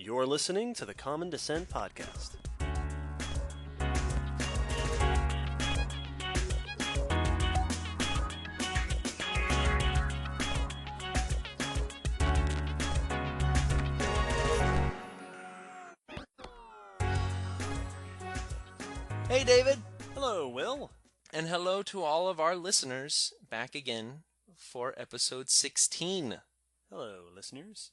You're listening to the Common Descent Podcast. Hey, David. Hello, Will. And hello to all of our listeners back again for episode 16. Hello, listeners.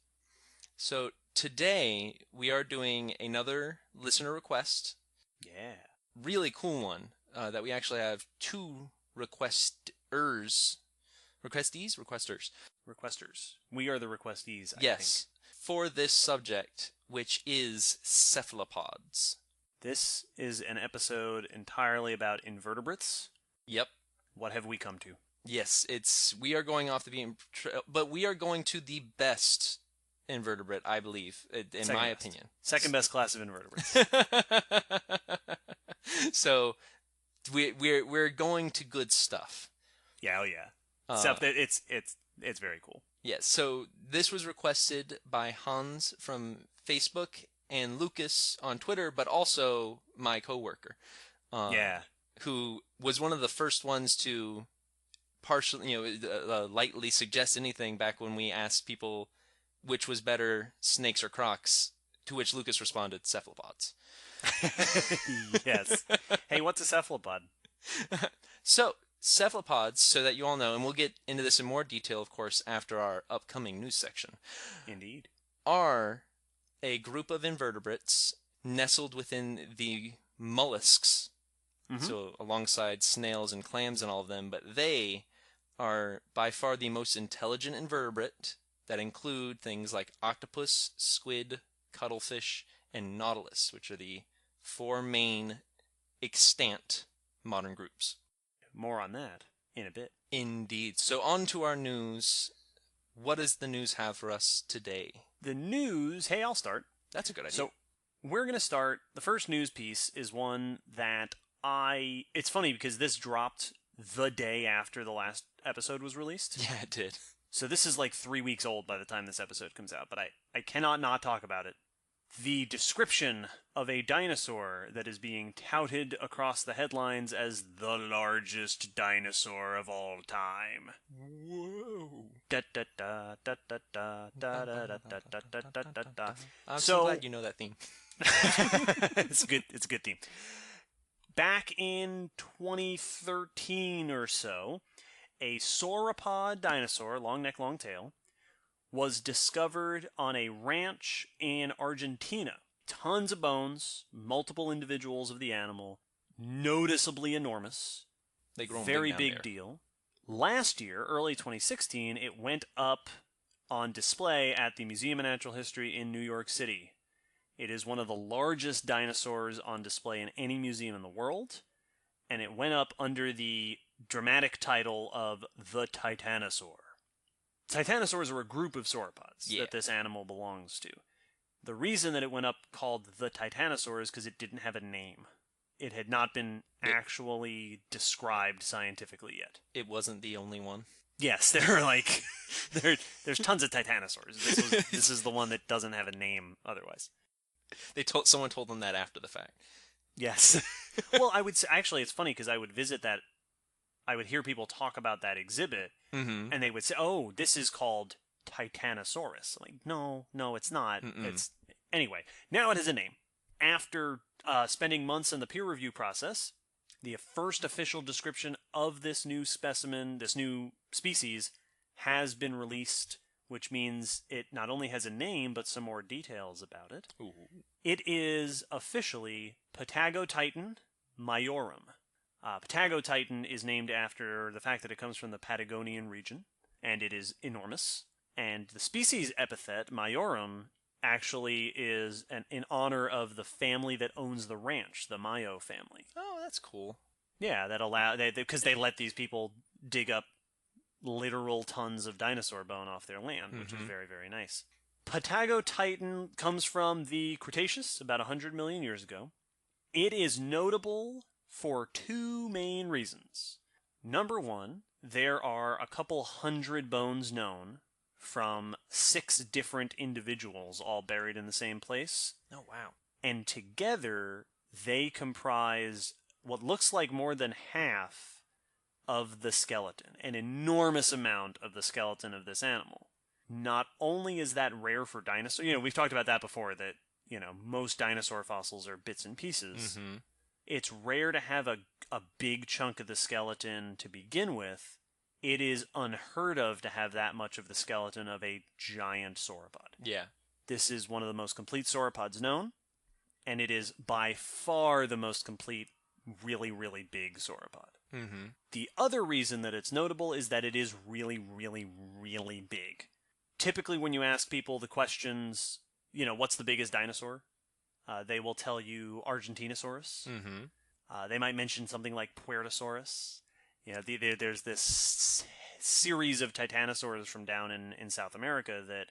So today we are doing another listener request. Yeah. Really cool one that we actually have two requesters. Requesters. We are the requestees, I Yes, for this subject, which is cephalopods. This is an episode entirely about invertebrates. Yep. What have we come to? Yes, we are going off the beaten trail, but we are going to the best invertebrate, I believe, in my opinion. Second best class of invertebrates. So we're going to good stuff. Yeah, oh yeah. Stuff that it's very cool. Yes. So this was requested by Hans from Facebook and Lucas on Twitter, but also my coworker. Who was one of the first ones to partially, lightly suggest anything back when we asked people which was better, snakes or crocs, to which Lucas responded, cephalopods. Yes. Hey, what's a cephalopod? So, cephalopods, so that you all know, and we'll get into this in more detail, of course, after our upcoming news section. Indeed. Are a group of invertebrates nestled within the mollusks, so alongside snails and clams and all of them, but they are by far the most intelligent invertebrate that include things like octopus, squid, cuttlefish, and nautilus, which are the four main extant modern groups. More on that in a bit. Indeed. So on to our news. What does the news have for us today? The news, hey, I'll start. That's a good idea. So we're going to start. The first news piece is one that it's funny because this dropped the day after the last episode was released. Yeah, it did. So this is like 3 weeks old by the time this episode comes out, but I cannot not talk about it. The description of a dinosaur that is being touted across the headlines as the largest dinosaur of all time. Whoa. Da da da da da da da da da da da da da. I'm so glad you know that theme. It's good. It's a good theme. Back in 2013 or so, a sauropod dinosaur, long neck, long tail, was discovered on a ranch in Argentina. Tons of bones, multiple individuals of the animal, noticeably enormous. They grow very big deal. Last year, early 2016, it went up on display at the Museum of Natural History in New York City. It is one of the largest dinosaurs on display in any museum in the world, and it went up under the dramatic title of the Titanosaur. Titanosaurs are a group of sauropods that this animal belongs to. The reason that it went up called the Titanosaur is because it didn't have a name. It had not been actually described scientifically yet. It wasn't the only one. Yes, there are there's tons of Titanosaurs. This is the one that doesn't have a name otherwise. Someone told them that after the fact. Yes. Well, I would say, actually, it's funny because I would visit that. I would hear people talk about that exhibit, and they would say, "Oh, this is called Titanosaurus." I'm like, no, it's not. Anyway. Now it has a name. After spending months in the peer review process, the first official description of this new specimen, this new species, has been released, which means it not only has a name, but some more details about it. Ooh. It is officially Patagotitan majorum. Patagotitan is named after the fact that it comes from the Patagonian region, and it is enormous. And the species epithet, majorum, actually is in honor of the family that owns the ranch, the Mayo family. Oh, that's cool. Yeah, because they let these people dig up literal tons of dinosaur bone off their land, which is very, very nice. Patagotitan comes from the Cretaceous, about 100 million years ago. It is notable for two main reasons. Number one, there are a couple hundred bones known from 6 different individuals all buried in the same place. Oh, wow. And together, they comprise what looks like more than half of the skeleton, an enormous amount of the skeleton of this animal. Not only is that rare for dinosaurs, we've talked about that before, that, most dinosaur fossils are bits and pieces. Mm-hmm. It's rare to have a big chunk of the skeleton to begin with. It is unheard of to have that much of the skeleton of a giant sauropod. Yeah. This is one of the most complete sauropods known, and it is by far the most complete, really, really big sauropod. Mm-hmm. The other reason that it's notable is that it is really, really, really big. Typically, when you ask people the questions, what's the biggest dinosaur? They will tell you Argentinosaurus. Mm-hmm. They might mention something like Puertosaurus. There's this series of titanosaurs from down in South America that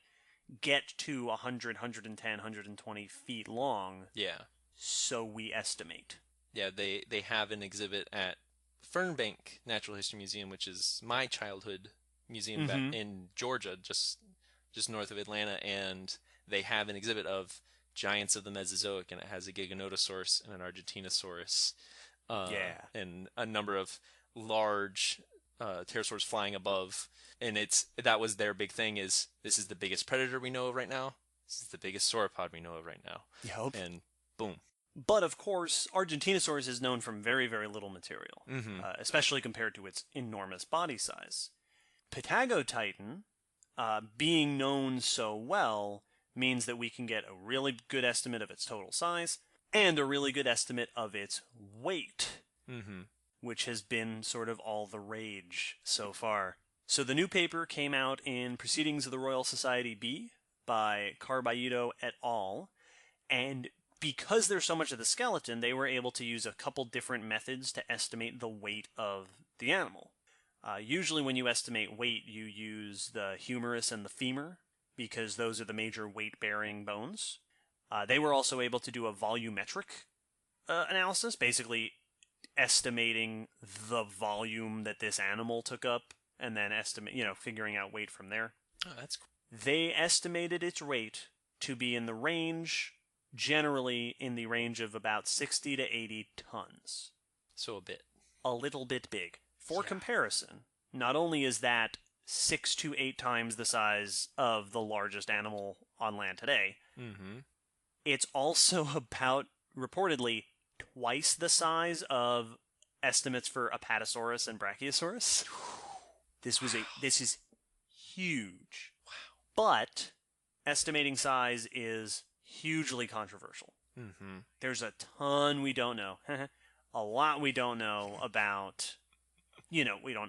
get to 100, 110, 120 feet long. Yeah. So we estimate. Yeah, they have an exhibit at Fernbank Natural History Museum, which is my childhood museum back in Georgia, just north of Atlanta, and they have an exhibit of giants of the Mesozoic, and it has a Giganotosaurus and an Argentinosaurus, and a number of large pterosaurs flying above. And that was their big thing: is this is the biggest predator we know of right now. This is the biggest sauropod we know of right now. Yep. And boom. But of course, Argentinosaurus is known from very, very little material, especially compared to its enormous body size. Patagotitan, being known so well, means that we can get a really good estimate of its total size and a really good estimate of its weight, which has been sort of all the rage so far. So the new paper came out in Proceedings of the Royal Society B by Carballido et al., and because there's so much of the skeleton, they were able to use a couple different methods to estimate the weight of the animal. Usually when you estimate weight, you use the humerus and the femur, because those are the major weight-bearing bones. They were also able to do a volumetric analysis, basically estimating the volume that this animal took up, and then figuring out weight from there. Oh, that's cool. They estimated its weight to be generally in the range of about 60 to 80 tons. So a little bit big. For comparison, not only is that 6 to 8 times the size of the largest animal on land today, it's also about, reportedly, twice the size of estimates for Apatosaurus and Brachiosaurus. This is huge. Wow. But estimating size is hugely controversial. There's a ton we don't know. A lot we don't know about,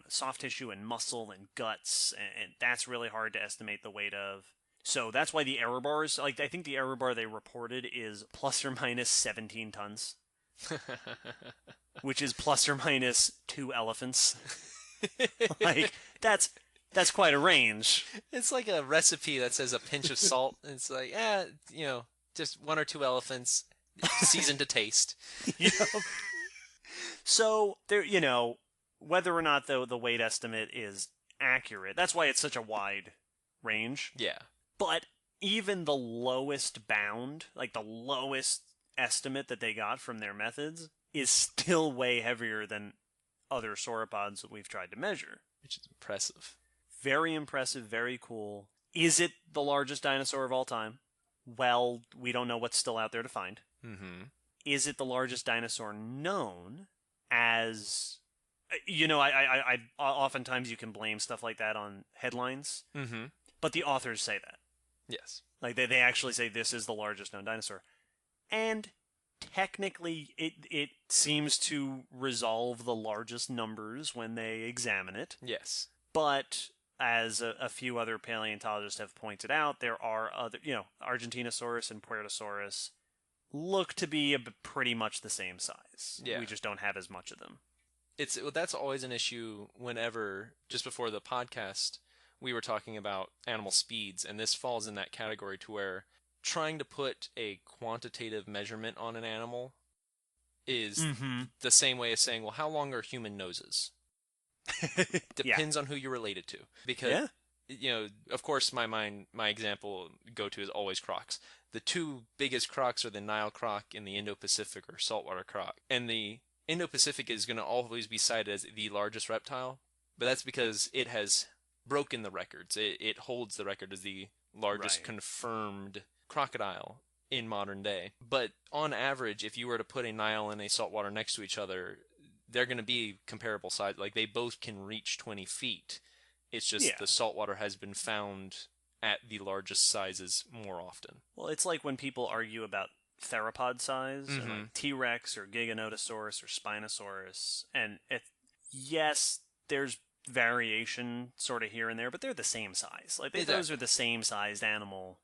soft tissue and muscle and guts, and that's really hard to estimate the weight of. So that's why the error bars, I think the error bar they reported is plus or minus 17 tons, which is plus or minus 2 elephants. That's quite a range. It's like a recipe that says a pinch of salt. It's like, just 1 or 2 elephants, seasoned to taste. Yep. So there, whether or not the weight estimate is accurate, that's why it's such a wide range. Yeah. But even the lowest bound, like the lowest estimate that they got from their methods, is still way heavier than other sauropods that we've tried to measure. Which is impressive. Very impressive, very cool. Is it the largest dinosaur of all time? Well, we don't know what's still out there to find. Is it the largest dinosaur known? As I oftentimes you can blame stuff like that on headlines, but the authors say that. Yes. Like they actually say this is the largest known dinosaur, and technically it seems to resolve the largest numbers when they examine it. Yes. But as a few other paleontologists have pointed out, there are other, Argentinosaurus and Puertosaurus look to be pretty much the same size. Yeah. We just don't have as much of them. That's always an issue whenever, just before the podcast, we were talking about animal speeds, and this falls in that category to where trying to put a quantitative measurement on an animal is the same way as saying, well, how long are human noses? Depends on who you're related to. Because of course, my example go-to is always crocs. The two biggest crocs are the Nile croc and the Indo-Pacific or saltwater croc. And the Indo-Pacific is going to always be cited as the largest reptile, but that's because it has broken the records. It holds the record as the largest confirmed crocodile in modern day. But on average, if you were to put a Nile and a saltwater next to each other, they're going to be comparable size. Like, they both can reach 20 feet. It's just the saltwater has been found at the largest sizes more often. Well, it's like when people argue about theropod size, and like T-Rex or Giganotosaurus or Spinosaurus, and yes, there's variation sort of here and there, but they're the same size. Like, those are the same sized animal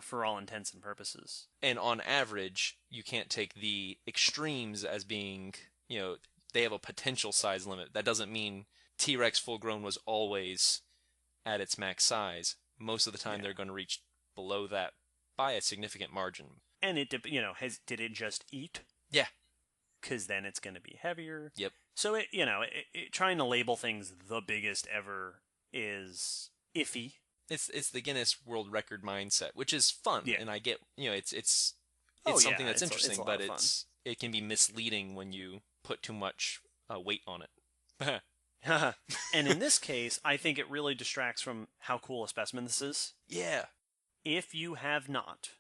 for all intents and purposes. And on average, you can't take the extremes as being, they have a potential size limit. That doesn't mean T-Rex full grown was always at its max size. Most of the time, they're going to reach below that by a significant margin. And did it just eat? Yeah. Because then it's going to be heavier. Yep. So trying to label things the biggest ever is iffy. It's the Guinness World Record mindset, which is fun, and I get it's something that's interesting, but it can be misleading when you put too much weight on it. And in this case, I think it really distracts from how cool a specimen this is. Yeah. If you have not,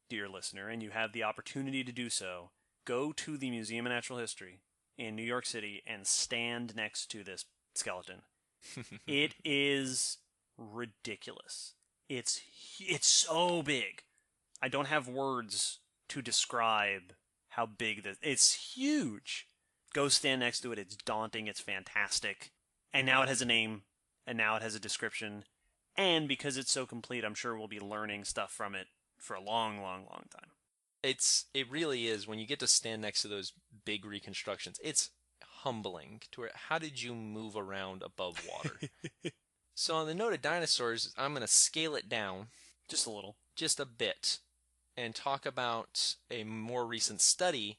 dear listener, and you have the opportunity to do so, go to the Museum of Natural History in New York City and stand next to this skeleton. It is ridiculous. It's so big. I don't have words to describe how big this. It's huge. Go stand next to it. It's daunting. It's fantastic. And now it has a name, and now it has a description. And because it's so complete, I'm sure we'll be learning stuff from it for a long, long, long time. It really is. When you get to stand next to those big reconstructions, it's humbling to where, how did you move around above water? So on the note of dinosaurs, I'm going to scale it down just a little, just a bit, and talk about a more recent study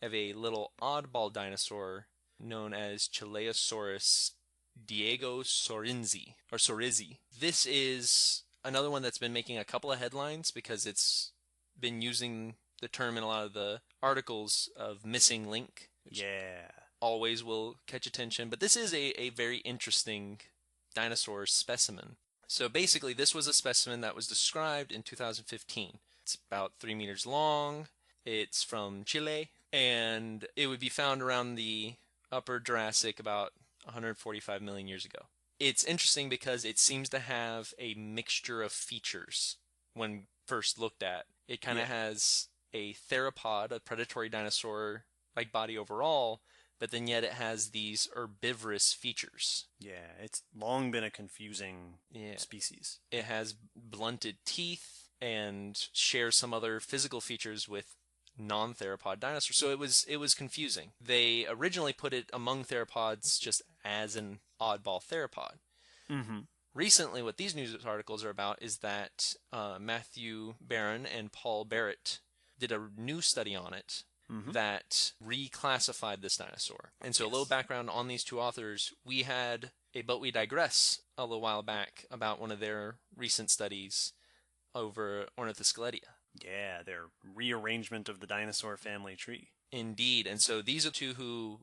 of a little oddball dinosaur known as Chileosaurus diegosorensi, or Sorizzi. This is another one that's been making a couple of headlines because it's been using the term in a lot of the articles of missing link, which always will catch attention. But this is a very interesting dinosaur specimen. So basically, this was a specimen that was described in 2015. It's about 3 meters long. It's from Chile, and it would be found around the upper Jurassic about 145 million years ago. It's interesting because it seems to have a mixture of features when first looked at. It kind of has a theropod, a predatory dinosaur-like body overall, but then yet it has these herbivorous features. Yeah, it's long been a confusing species. It has blunted teeth and shares some other physical features with non-theropod dinosaurs. So it was confusing. They originally put it among theropods just as an oddball theropod. Mm-hmm. Recently, what these news articles are about is that Matthew Barron and Paul Barrett did a new study on it that reclassified this dinosaur. And so a little background on these two authors. We had a But We Digress a little while back about one of their recent studies over Ornithosqueletia. Yeah, their rearrangement of the dinosaur family tree. Indeed. And so these are two who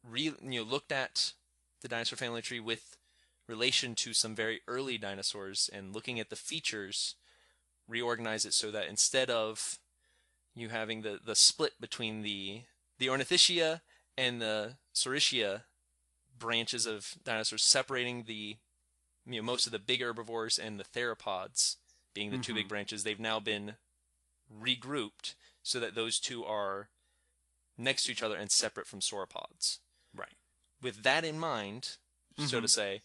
looked at the dinosaur family tree with relation to some very early dinosaurs and looking at the features, reorganize it so that instead of you having the split between the Ornithischia and the Saurischia branches of dinosaurs, separating the most of the big herbivores and the theropods being the two big branches, they've now been regrouped so that those two are next to each other and separate from sauropods. Right. With that in mind, so to say,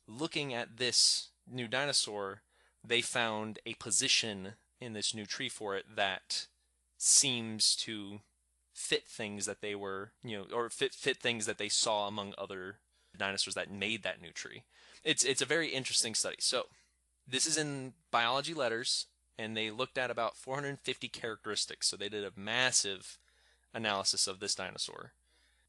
looking at this new dinosaur, they found a position in this new tree for it that seems to fit things that they were, or fit things that they saw among other dinosaurs that made that new tree. It's a very interesting study. So this is in Biology Letters, and they looked at about 450 characteristics. So they did a massive analysis of this dinosaur.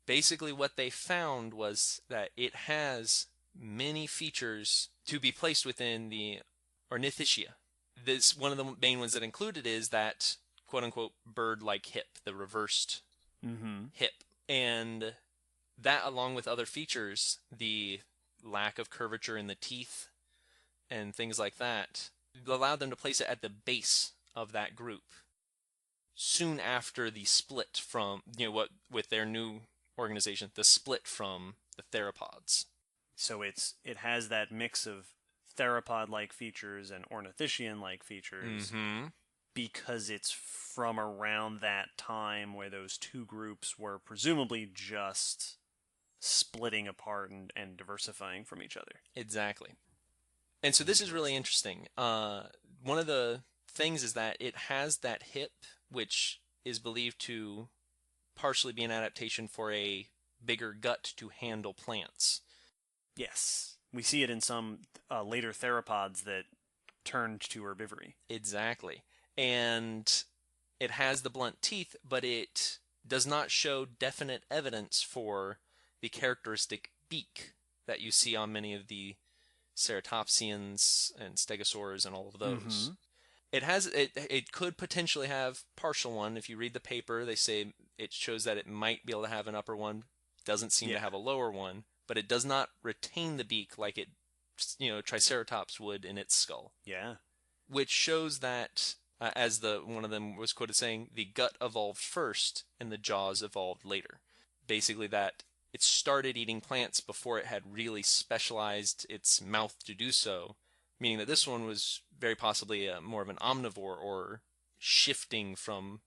Basically, what they found was that it has many features to be placed within the Ornithischia. This one of the main ones that included is that quote-unquote bird-like hip, the reversed hip. And that, along with other features, the lack of curvature in the teeth and things like that, allowed them to place it at the base of that group soon after the split from, with their new organization, the split from the theropods. So it has that mix of theropod-like features and ornithischian-like features because it's from around that time where those two groups were presumably just splitting apart and diversifying from each other. Exactly. And so this is really interesting. One of the things is that it has that hip, which is believed to partially be an adaptation for a bigger gut to handle plants. Yes. We see it in some later theropods that turned to herbivory. Exactly. And it has the blunt teeth, but it does not show definite evidence for the characteristic beak that you see on many of the ceratopsians and stegosaurs and all of those. It could potentially have partial one. If you read the paper, they say it shows that it might be able to have an upper one, doesn't seem to have a lower one, but it does not retain the beak like it, Triceratops would in its skull. Yeah. Which shows that, as one of them was quoted saying, the gut evolved first and the jaws evolved later. Basically that it started eating plants before it had really specialized its mouth to do so, meaning that this one was very possibly more of an omnivore, or shifting from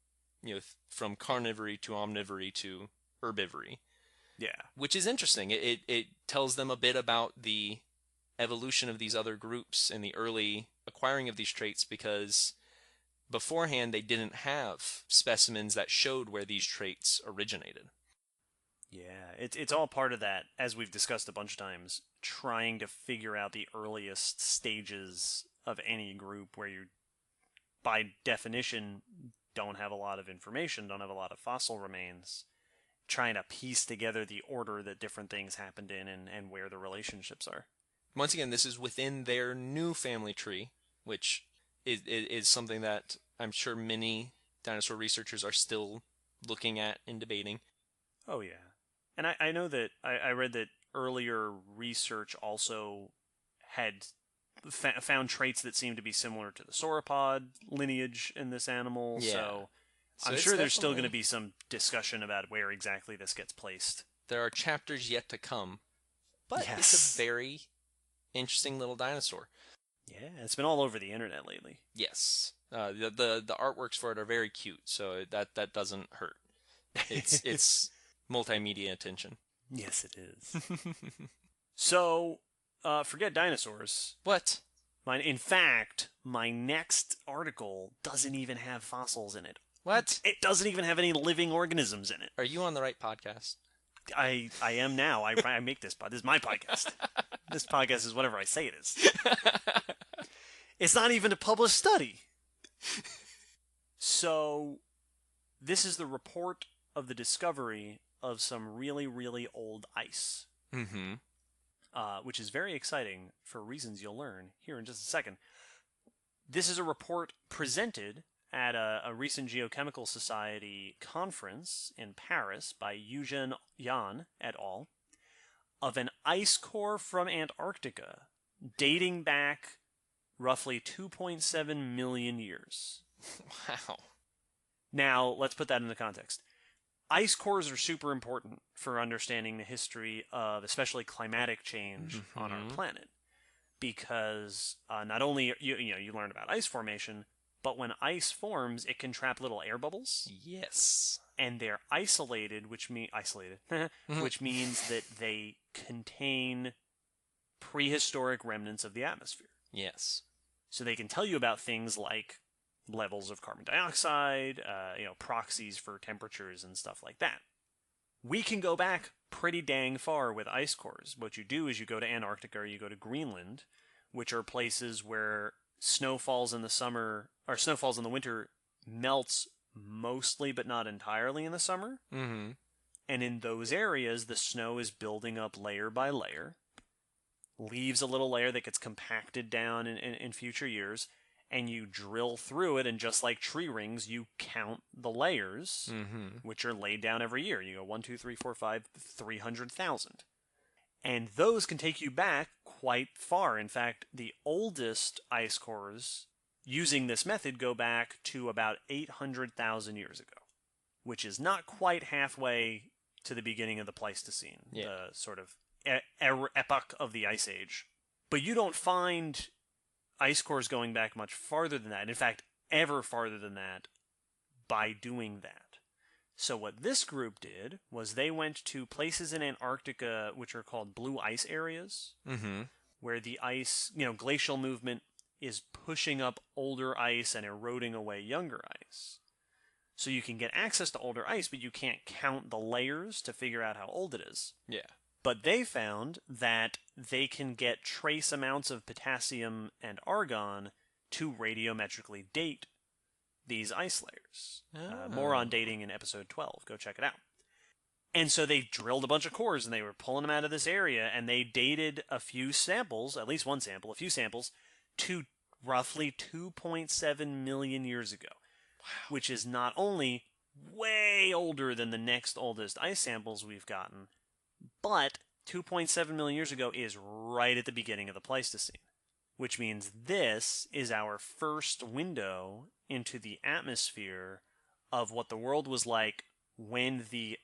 carnivory to omnivory to herbivory. Yeah. Which is interesting. It tells them a bit about the evolution of these other groups and the early acquiring of these traits, because beforehand they didn't have specimens that showed where these traits originated. Yeah, it's all part of that, as we've discussed a bunch of times, trying to figure out the earliest stages of any group where you, by definition, don't have a lot of information, don't have a lot of fossil remains, trying to piece together the order that different things happened in and where the relationships are. Once again, this is within their new family tree, which is something that I'm sure many dinosaur researchers are still looking at and debating. Oh, yeah. And I know that I read that earlier research also had found traits that seemed to be similar to the sauropod lineage in this animal. Yeah. So I'm sure there's still going to be some discussion about where exactly this gets placed. There are chapters yet to come, but it's a very interesting little dinosaur. Yeah, it's been all over the internet lately. Yes. The artworks for it are very cute, so that doesn't hurt. It's multimedia attention. Yes, it is. So, forget dinosaurs. What? In fact, my next article doesn't even have fossils in it. What? It doesn't even have any living organisms in it. Are you on the right podcast? I am now. I make this podcast. This is my podcast. This podcast is whatever I say it is. It's not even a published study. So, this is the report of the discovery of some really, really old ice. Which is very exciting for reasons you'll learn here in just a second. This is a report presented at a recent Geochemical Society conference in Paris by Eugene Yan et al. Of an ice core from Antarctica dating back roughly 2.7 million years. Wow. Now, let's put that into context. Ice cores are super important for understanding the history of especially climatic change on our planet, because not only you learn about ice formation, but when ice forms, it can trap little air bubbles. Yes, and they're isolated, which means that they contain prehistoric remnants of the atmosphere. Yes, so they can tell you about things like levels of carbon dioxide, proxies for temperatures and stuff like that. We can go back pretty dang far with ice cores. What you do is you go to Antarctica or you go to Greenland, which are places where snow falls in the summer, or snow falls in the winter, melts mostly but not entirely in the summer. And in those areas, the snow is building up layer by layer. leaves a little layer that gets compacted down in future years, and you drill through it, and just like tree rings, you count the layers, which are laid down every year. You go 1, 2, 3, 4, 5, 300,000. And those can take you back quite far. In fact, the oldest ice cores using this method go back to about 800,000 years ago, which is not quite halfway to the beginning of the Pleistocene, the sort of epoch of the Ice Age. But you don't find ice cores going back much farther than that. In fact, ever farther than that by doing that. So what this group did was they went to places in Antarctica which are called blue ice areas, where the ice, glacial movement is pushing up older ice and eroding away younger ice. So you can get access to older ice, but you can't count the layers to figure out how old it is. Yeah. But they found that they can get trace amounts of potassium and argon to radiometrically date these ice layers. More on dating in episode 12. Go check it out. And so they drilled a bunch of cores, and they were pulling them out of this area, and they dated a few samples, at least one sample, a few samples, to roughly 2.7 million years ago. Wow. Which is not only way older than the next oldest ice samples we've gotten, but 2.7 million years ago is right at the beginning of the Pleistocene. Which means this is our first window into the atmosphere of what the world was like when the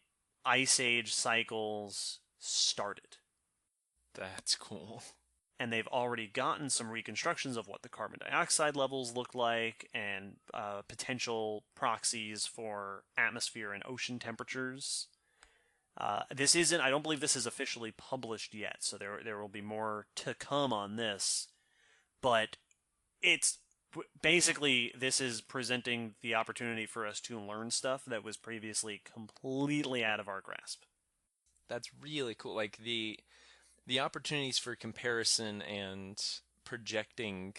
Ice Age cycles started. That's cool. And they've already gotten some reconstructions of what the carbon dioxide levels look like, and potential proxies for atmosphere and ocean temperatures. I don't believe this is officially published yet, so there will be more to come on this. But it's basically, this is presenting the opportunity for us to learn stuff that was previously completely out of our grasp. That's really cool. Like the opportunities for comparison and projecting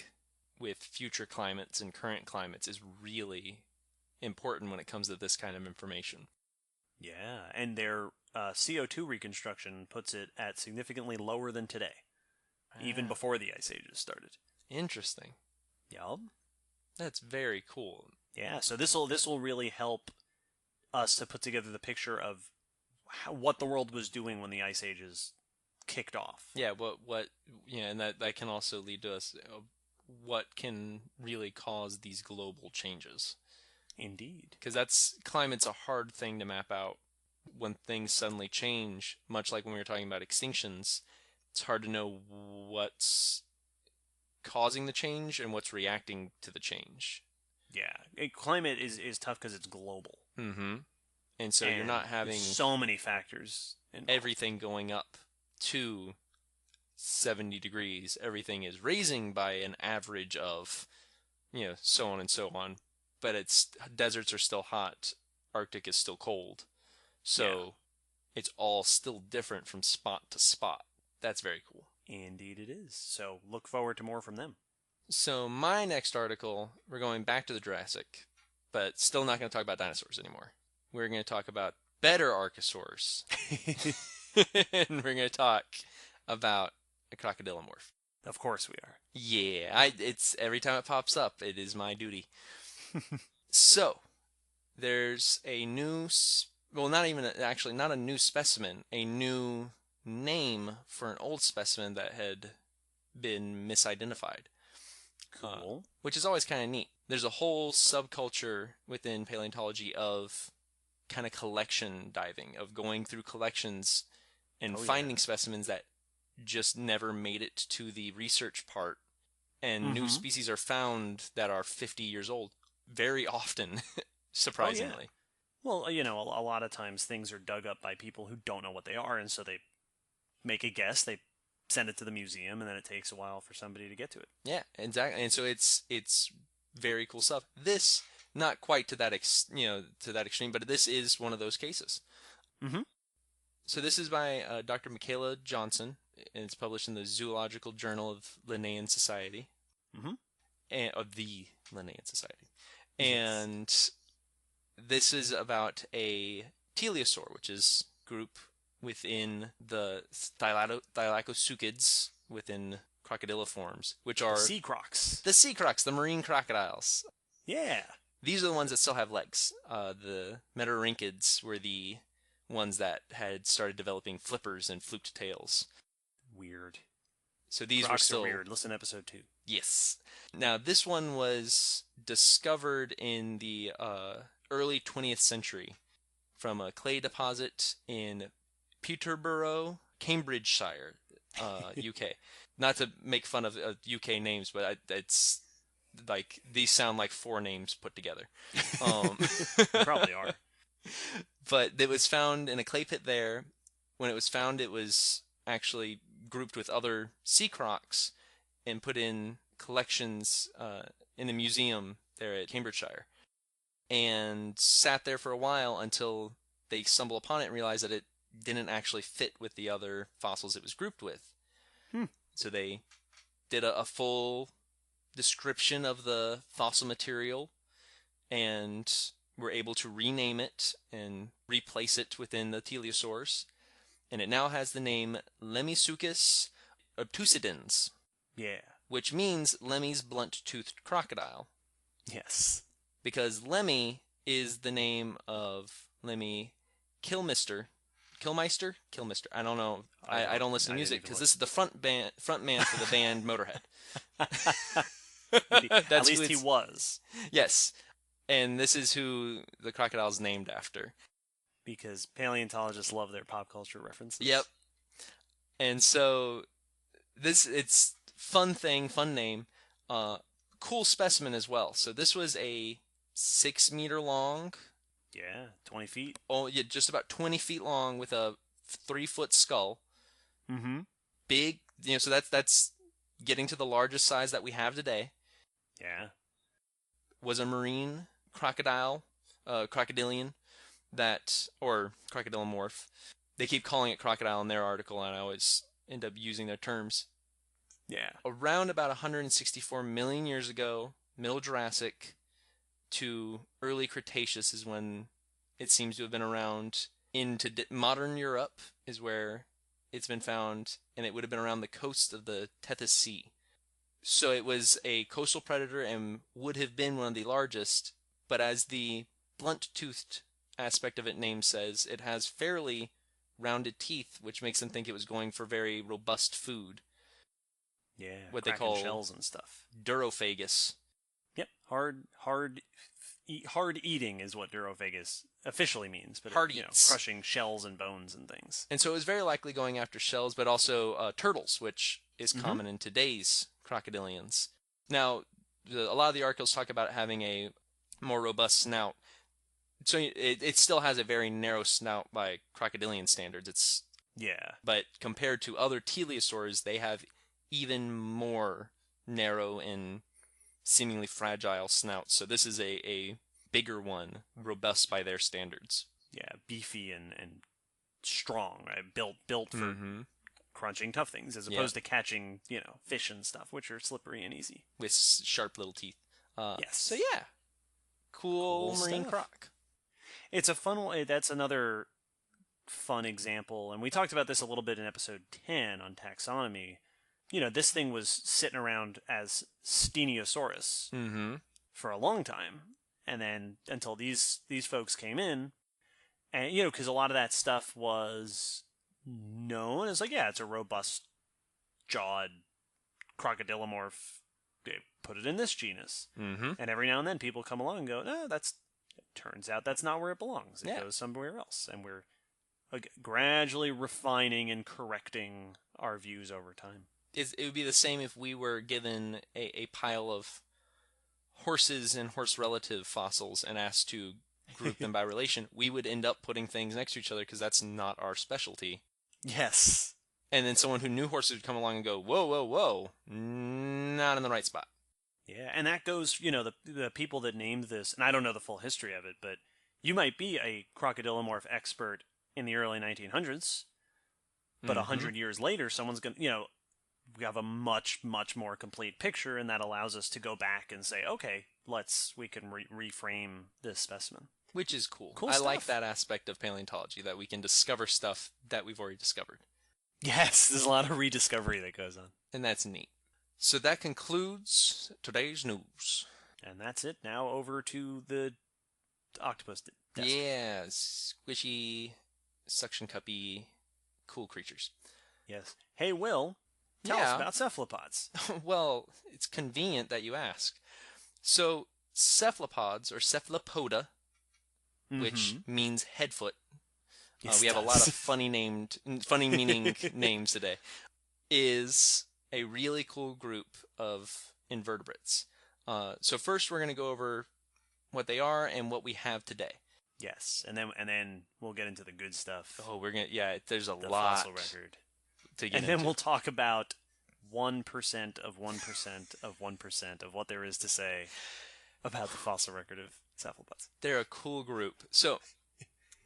with future climates and current climates is really important when it comes to this kind of information. Yeah, and their CO2 reconstruction puts it at significantly lower than today, even before the ice ages started. Interesting. Yup. That's very cool. Yeah, so this will really help us to put together the picture of what the world was doing when the ice ages kicked off. Yeah, and that can also lead to us what can really cause these global changes. Indeed. Because climate's a hard thing to map out when things suddenly change, much like when we were talking about extinctions. It's hard to know what's causing the change and what's reacting to the change. Yeah, climate is tough because it's global. And so you're not having so many factors involved. Everything going up to 70 degrees. Everything is raising by an average of, so on and so on. But deserts are still hot, Arctic is still cold. So it's all still different from spot to spot. That's very cool. Indeed it is. So look forward to more from them. So my next article, we're going back to the Jurassic, but still not going to talk about dinosaurs anymore. We're going to talk about better archosaurs. And we're going to talk about a crocodilomorph. Of course we are. Yeah, it's every time it pops up, it is my duty. So, there's a new, not a new specimen, a new name for an old specimen that had been misidentified. Cool. Which is always kind of neat. There's a whole subculture within paleontology of kind of collection diving, of going through collections and finding specimens that just never made it to the research part. And new species are found that are 50 years old very often, surprisingly. Well, a lot of times things are dug up by people who don't know what they are, and so they make a guess, they send it to the museum, and then it takes a while for somebody to get to it. Yeah, exactly. And so it's very cool stuff. This, not quite to that to that extreme, but this is one of those cases. So this is by Dr. Michaela Johnson, and it's published in the Zoological Journal of Linnaean Society, and of the Linnaean Society. And this is about a teleosaur, which is group within the Thylacosuchids, within crocodiliforms, which are Sea crocs. the sea crocs, the marine crocodiles. Yeah. These are the ones that still have legs. The metarhynchids were the ones that had started developing flippers and fluked tails. Weird. So these Crocs were still are weird. Listen to episode 2. Yes. Now this one was discovered in the early 20th century from a clay deposit in Peterborough, Cambridgeshire, UK. Not to make fun of UK names, but it's like these sound like 4 names put together. They probably are. But it was found in a clay pit there. When it was found, it was actually grouped with other sea crocs and put in collections in a museum there at Cambridgeshire, and sat there for a while until they stumbled upon it and realized that it didn't actually fit with the other fossils it was grouped with. So they did a full description of the fossil material and were able to rename it and replace it within the teleosaurs. And it now has the name Lemmissuchus obtusidens. Yeah. Which means Lemmy's blunt-toothed crocodile. Yes. Because Lemmy is the name of Lemmy Kilmister. Kilmister? I don't know. I don't listen to music because this is the front man for the band Motorhead. At least he was. Yes. And this is who the crocodile is named after. Because paleontologists love their pop culture references. Yep. And so it's fun name. Cool specimen as well. So this was a 6 meter long. Yeah, 20 feet. Oh, yeah, just about 20 feet long with a 3-foot skull. Mm-hmm. Big, so that's getting to the largest size that we have today. Yeah. Was a marine crocodile, crocodilian, or crocodilomorph. They keep calling it crocodile in their article, and I always end up using their terms. Yeah. Around about 164 million years ago, Middle Jurassic to early Cretaceous is when it seems to have been around. Into modern Europe is where it's been found, and it would have been around the coast of the Tethys Sea. So it was a coastal predator and would have been one of the largest, but as the blunt-toothed aspect of its name says, it has fairly rounded teeth, which makes them think it was going for very robust food. Yeah, what they call shells and stuff. Durophagus. Yep, hard eating is what Durophagus officially means, but hard eats. Crushing shells and bones and things. And so it was very likely going after shells, but also turtles, which is common in today's crocodilians. Now, a lot of the articles talk about having a more robust snout. So it still has a very narrow snout by crocodilian standards. But compared to other teleosaurs, they have even more narrow and seemingly fragile snouts. So this is a bigger one, robust by their standards. Yeah, beefy and strong, right? Built for crunching tough things, as opposed to catching, fish and stuff, which are slippery and easy. With sharp little teeth. Yes. So yeah. Cool marine stuff. croc. It's a fun one. That's another fun example. And we talked about this a little bit in episode 10 on taxonomy. This thing was sitting around as Steniosaurus for a long time. And then until these folks came in, and, because a lot of that stuff was known as it's a robust jawed crocodilomorph. They put it in this genus. And every now and then people come along and go, no, turns out that's not where it belongs. It goes somewhere else. And we're gradually refining and correcting our views over time. It would be the same if we were given a pile of horses and horse relative fossils and asked to group them by relation. We would end up putting things next to each other because that's not our specialty. Yes. And then someone who knew horses would come along and go, whoa, whoa, whoa, not in the right spot. Yeah, and that goes, the people that named this, and I don't know the full history of it, but you might be a crocodilomorph expert in the early 1900s, but 100 years later, someone's going to, we have a much, much more complete picture, and that allows us to go back and say, okay, we can reframe this specimen. Which is cool. Cool I stuff. like that aspect of paleontology, that we can discover stuff that we've already discovered. Yes, there's a lot of rediscovery that goes on. And that's neat. So that concludes today's news. And that's it. Now over to the octopus desk. Yeah, squishy, suction cuppy, cool creatures. Yes. Hey, Will, tell us about cephalopods. Well, it's convenient that you ask. So, cephalopods, or cephalopoda, which means headfoot. Yes, we have a lot of funny meaning names today. Is a really cool group of invertebrates. So first, we're going to go over what they are and what we have today. Yes, and then we'll get into the good stuff. Oh, there's a the lot fossil record to get into. And then we'll talk about 1% of 1% of 1% of what there is to say about the fossil record of cephalopods. They're a cool group. So,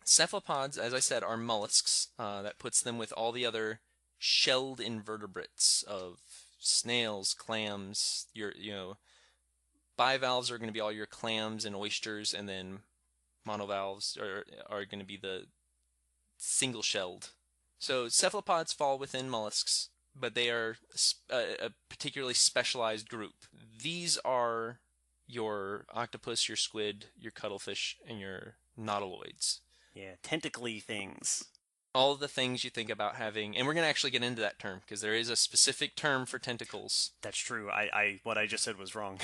cephalopods, as I said, are mollusks. That puts them with all the other shelled invertebrates of snails, clams. Bivalves are going to be all your clams and oysters, and then monovalves are going to be the single-shelled. So cephalopods fall within mollusks, but they are a particularly specialized group. These are your octopus, your squid, your cuttlefish, and your nautiloids. Yeah, tentacly things. All of the things you think about having, and we're going to actually get into that term, because there is a specific term for tentacles. That's true. What I just said was wrong.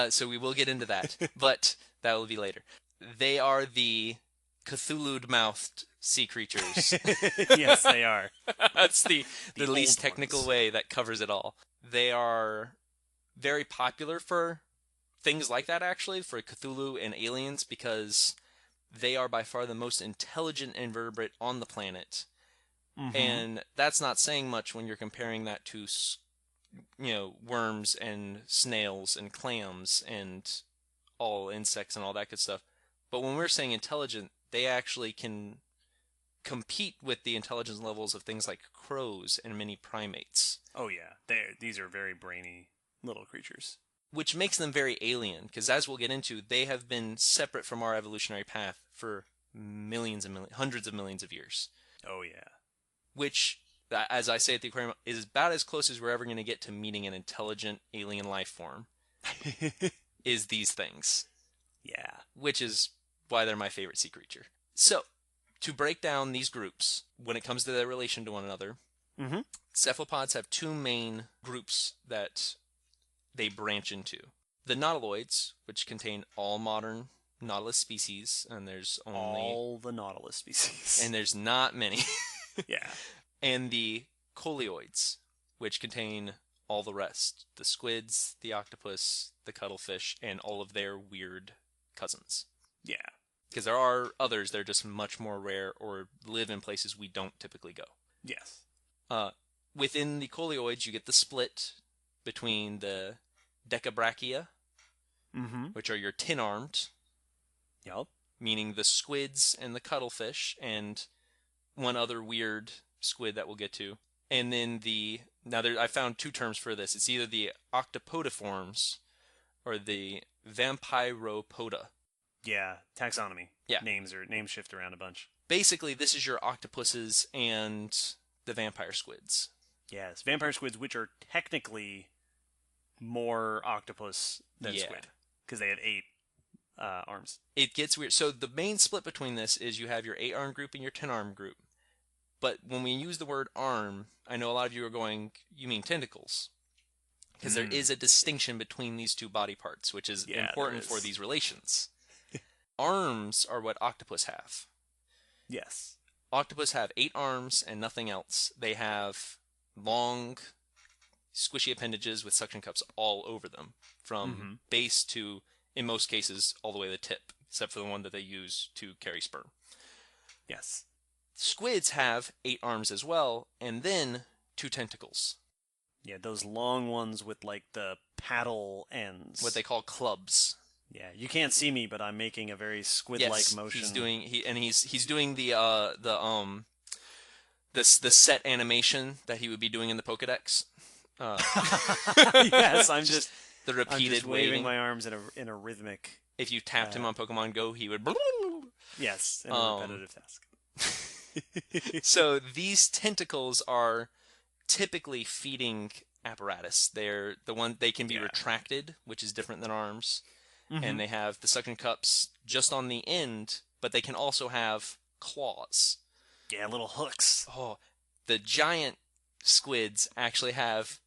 So we will get into that, but that will be later. They are the Cthulhu-mouthed sea creatures. Yes, they are. That's the least technical way that covers it all. They are very popular for things like that, actually, for Cthulhu and aliens, because they are by far the most intelligent invertebrate on the planet. And that's not saying much when you're comparing that to, worms and snails and clams and all insects and all that good stuff. But when we're saying intelligent, they actually can compete with the intelligence levels of things like crows and many primates. Oh yeah, these are very brainy little creatures. Which makes them very alien, because as we'll get into, they have been separate from our evolutionary path for hundreds of millions of years. Oh yeah. Which, as I say at the aquarium, is about as close as we're ever going to get to meeting an intelligent alien life form, is these things. Yeah. Which is why they're my favorite sea creature. So, to break down these groups, when it comes to their relation to one another, cephalopods have two main groups that they branch into. The nautiloids, which contain all modern nautilus species, and there's only... all the nautilus species. And there's not many. Yeah. And the coleoids, which contain all the rest. The squids, the octopus, the cuttlefish, and all of their weird cousins. Yeah. Because there are others that are just much more rare or live in places we don't typically go. Yes. Within the coleoids, you get the split between the decabrachia, which are your tin-armed, meaning the squids and the cuttlefish, and one other weird squid that we'll get to. And then I found two terms for this. It's either the octopodiforms or the vampiropoda. Yeah, taxonomy. Yeah. Names shift around a bunch. Basically, this is your octopuses and the vampire squids. Yes, vampire squids, which are technically more octopus than squid, because they have 8 arms. It gets weird. So the main split between this is you have your 8-arm group and your 10-arm group. But when we use the word arm, I know a lot of you are going, you mean tentacles. Because there is a distinction between these two body parts, which is important for these relations. Arms are what octopus have. Yes. Octopus have 8 arms and nothing else. They have long, squishy appendages with suction cups all over them, from base to, in most cases, all the way to the tip, except for the one that they use to carry sperm. Yes. Squids have 8 arms as well, and then 2 tentacles. Yeah, those long ones with like the paddle ends. What they call clubs. Yeah, you can't see me, but I'm making a very squid-like motion. He's doing the set animation that he would be doing in the Pokedex. Yes, I'm just the repeated waving my arms in a rhythmic. If you tapped him on Pokemon Go, he would. Yes, in a repetitive task. So these tentacles are typically feeding apparatus. They're the one they can be retracted, which is different than arms. And they have the suction cups just on the end, but they can also have claws. Yeah, little hooks. Oh, the giant squids actually have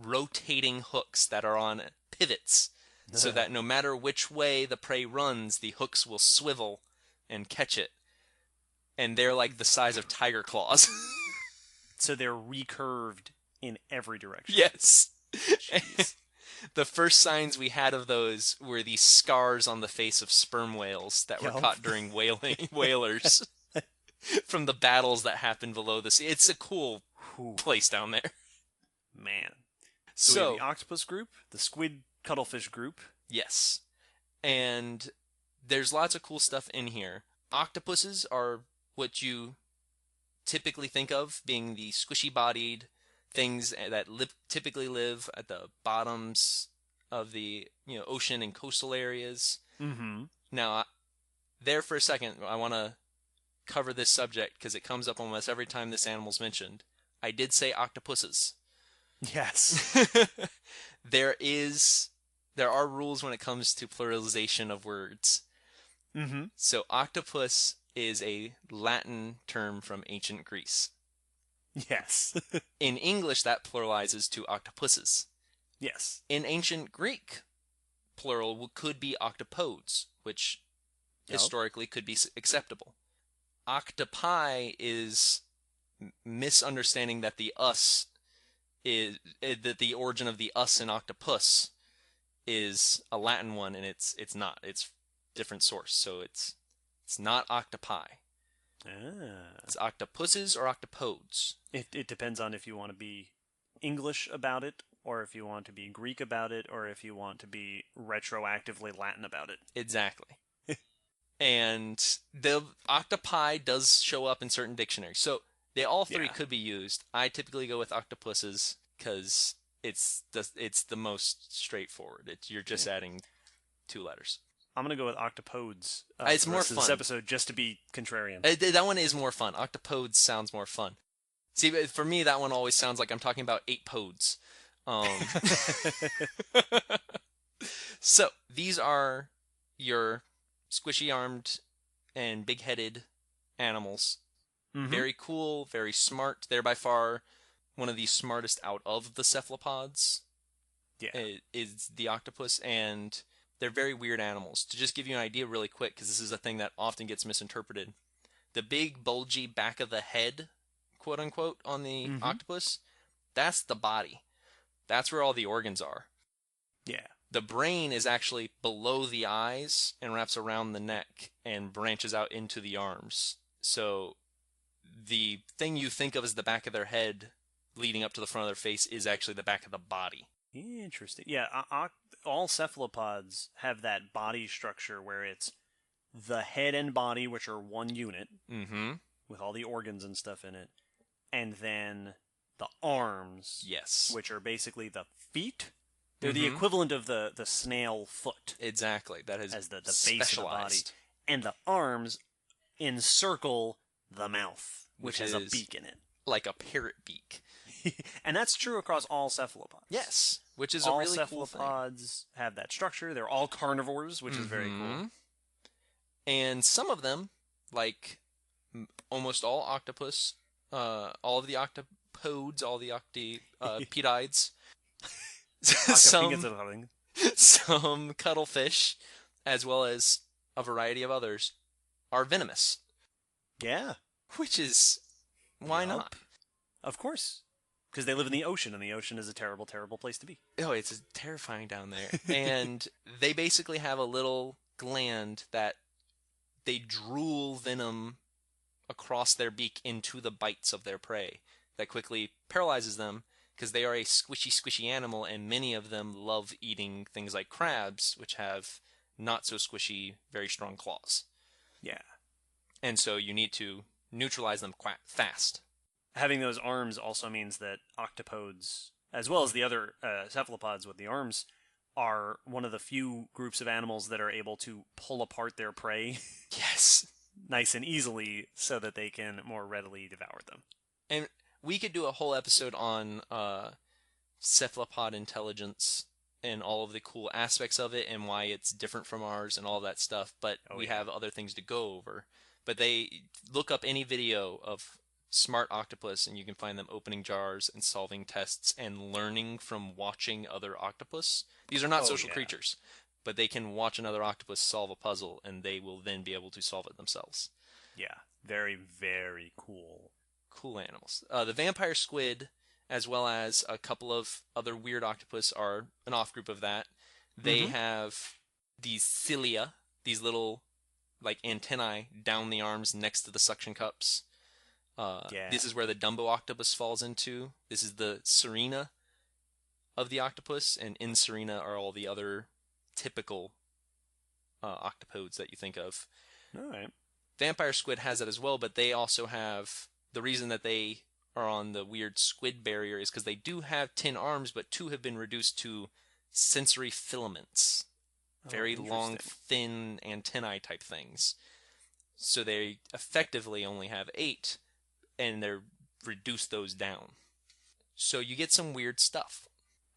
rotating hooks that are on pivots, so that no matter which way the prey runs, the hooks will swivel and catch it. And they're like the size of tiger claws. So they're recurved in every direction. Yes. The first signs we had of those were these scars on the face of sperm whales that were caught during whalers from the battles that happened below the sea. It's a cool place down there. Man. So we have the octopus group, the squid cuttlefish group. Yes. And there's lots of cool stuff in here. Octopuses are what you typically think of being the squishy-bodied things that typically live at the bottoms of the ocean and coastal areas. Mm-hmm. Now, there for a second, I want to cover this subject because it comes up almost every time this animal's mentioned. I did say octopuses. Yes. There are rules when it comes to pluralization of words. Mm-hmm. So octopus is a Latin term from ancient Greece. Yes. In English, that pluralizes to octopuses. Yes. In ancient Greek, plural could be octopodes, which historically could be acceptable. Octopi is misunderstanding that the us is that the origin of the us in octopus is a Latin one, and it's not. It's different source, so it's not octopi. It's octopuses or octopodes. It depends on if you want to be English about it, or if you want to be Greek about it, or if you want to be retroactively Latin about it. Exactly. And the octopi does show up in certain dictionaries. So they all three could be used. I typically go with octopuses because it's the most straightforward. You're just adding 2 letters. I'm going to go with octopodes. It's more fun. This episode, just to be contrarian. That one is more fun. Octopodes sounds more fun. See, for me, that one always sounds like I'm talking about 8 podes. So, these are your squishy-armed and big-headed animals. Mm-hmm. Very cool, very smart. They're by far one of the smartest out of the cephalopods. Yeah. Is the octopus, and they're very weird animals. To just give you an idea really quick, because this is a thing that often gets misinterpreted. The big, bulgy back of the head, quote-unquote, on the octopus, that's the body. That's where all the organs are. Yeah. The brain is actually below the eyes and wraps around the neck and branches out into the arms. So the thing you think of as the back of their head leading up to the front of their face is actually the back of the body. Interesting. Yeah, all cephalopods have that body structure where it's the head and body, which are one unit, with all the organs and stuff in it, and then the arms, which are basically the feet. They're the equivalent of the snail foot. Exactly. That is as the base of the body. And the arms encircle the mouth, which has a beak in it. Like a parrot beak. And that's true across all cephalopods. Yes, which is all a really cool thing. All cephalopods have that structure. They're all carnivores, which is very cool. And some of them, like almost all octopus, all of the octopodes, all the octopedides, some cuttlefish, as well as a variety of others, are venomous. Yeah. Which is, why not? Of course. Because they live in the ocean, and the ocean is a terrible, terrible place to be. Oh, it's terrifying down there. And they basically have a little gland that they drool venom across their beak into the bites of their prey. That quickly paralyzes them, because they are a squishy, squishy animal, and many of them love eating things like crabs, which have not so squishy, very strong claws. Yeah. And so you need to neutralize them quite fast. Having those arms also means that octopodes, as well as the other cephalopods with the arms, are one of the few groups of animals that are able to pull apart their prey. Yes. Nice and easily, so that they can more readily devour them. And We could do a whole episode on cephalopod intelligence and all of the cool aspects of it and why it's different from ours and all that stuff, but we have other things to go over. But they look up any video of smart octopus and you can find them opening jars and solving tests and learning from watching other octopus. These are not social creatures, but they can watch another octopus solve a puzzle and they will then be able to solve it themselves. Yeah, very, very cool. Cool animals. The vampire squid, as well as a couple of other weird octopus, are an off group of that. They have these cilia, these little like antennae down the arms next to the suction cups. This is where the Dumbo octopus falls into. This is the Serena of the octopus, and in Serena are all the other typical octopods that you think of. All right. Vampire squid has it as well, but they also have... The reason that they are on the weird squid barrier is because they do have 10 arms, but 2 have been reduced to sensory filaments. Very long, thin antennae type things. So they effectively only have 8, and they're reduced those down. So you get some weird stuff.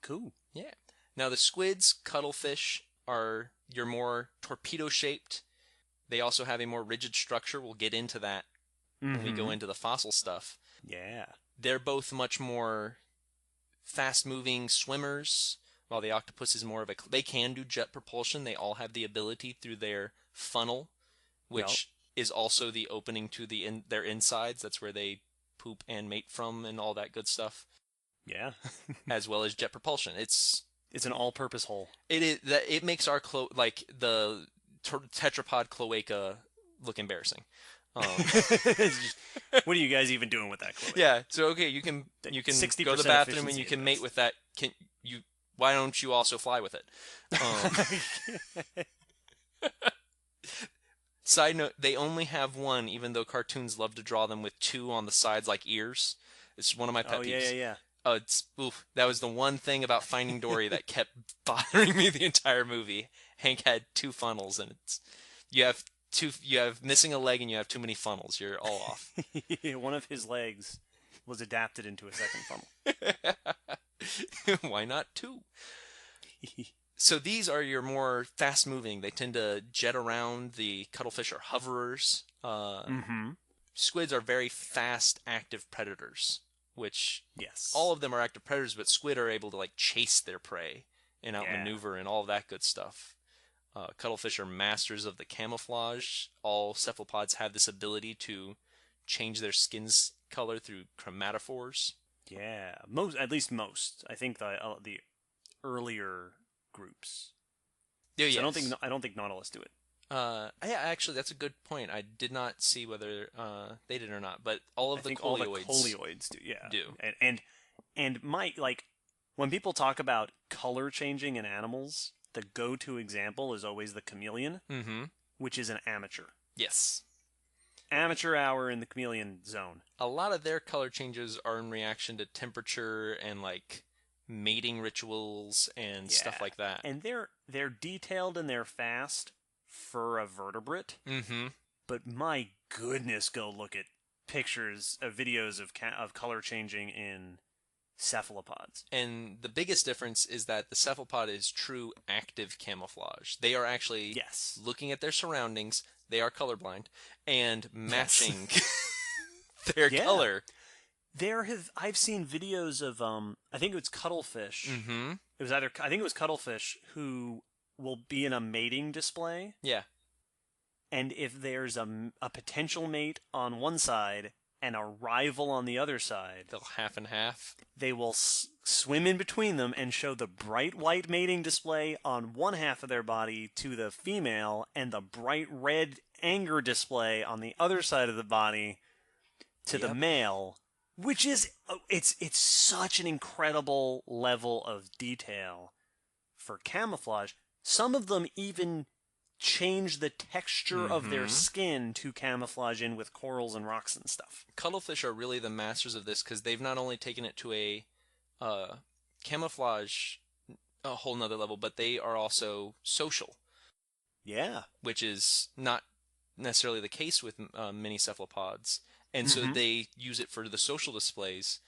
Cool. Yeah. Now the squids, cuttlefish, are your more torpedo-shaped. They also have a more rigid structure. We'll get into that when we go into the fossil stuff. Yeah. They're both much more fast-moving swimmers, while the octopus is more of a... They can do jet propulsion. They all have the ability through their funnel, which is also the opening to their insides. That's where they poop and mate from and all that good stuff. Yeah. As well as jet propulsion. It's an all-purpose hole. It makes our the tetrapod cloaca look embarrassing. What are you guys even doing with that cloaca? Yeah. So okay, you can go to the bathroom and you can mate with that. Why don't you also fly with it? Side note: they only have one, even though cartoons love to draw them with 2 on the sides like ears. It's one of my pet peeves. Yeah. That was the one thing about Finding Dory that kept bothering me the entire movie. Hank had 2 funnels, and you have missing a leg and you have too many funnels. You're all off. One of his legs was adapted into a second funnel. Why not 2? So these are your more fast-moving. They tend to jet around. The cuttlefish are hoverers. Squids are very fast, active predators, which all of them are active predators, but squid are able to like chase their prey and outmaneuver and all of that good stuff. Cuttlefish are masters of the camouflage. All cephalopods have this ability to change their skin's color through chromatophores. Yeah, at least most. I think the earlier groups. Yeah, so I don't think Nautilus do it. Yeah, actually, that's a good point. I did not see whether they did or not, but all of the coleoids do. Yeah, and when people talk about color changing in animals, the go-to example is always the chameleon, which is an amateur. Yes. Amateur hour in the chameleon zone. A lot of their color changes are in reaction to temperature and like mating rituals and stuff like that. And they're detailed and they're fast for a vertebrate. But my goodness, go look at pictures of videos of color changing in cephalopods. And the biggest difference is that the cephalopod is true active camouflage. They are actually looking at their surroundings. They are colorblind and matching their color. I've seen videos of I think it was cuttlefish. It was I think it was cuttlefish who will be in a mating display. Yeah. And if there's a potential mate on one side and a rival on the other side, they'll half and half. They will swim in between them and show the bright white mating display on one half of their body to the female and the bright red anger display on the other side of the body to the male, which is it's such an incredible level of detail for camouflage. Some of them even change the texture of their skin to camouflage in with corals and rocks and stuff. Cuttlefish are really the masters of this because they've not only taken it to a camouflage a whole nother level, but they are also social. Yeah. Which is not necessarily the case with many cephalopods. And so they use it for the social displays.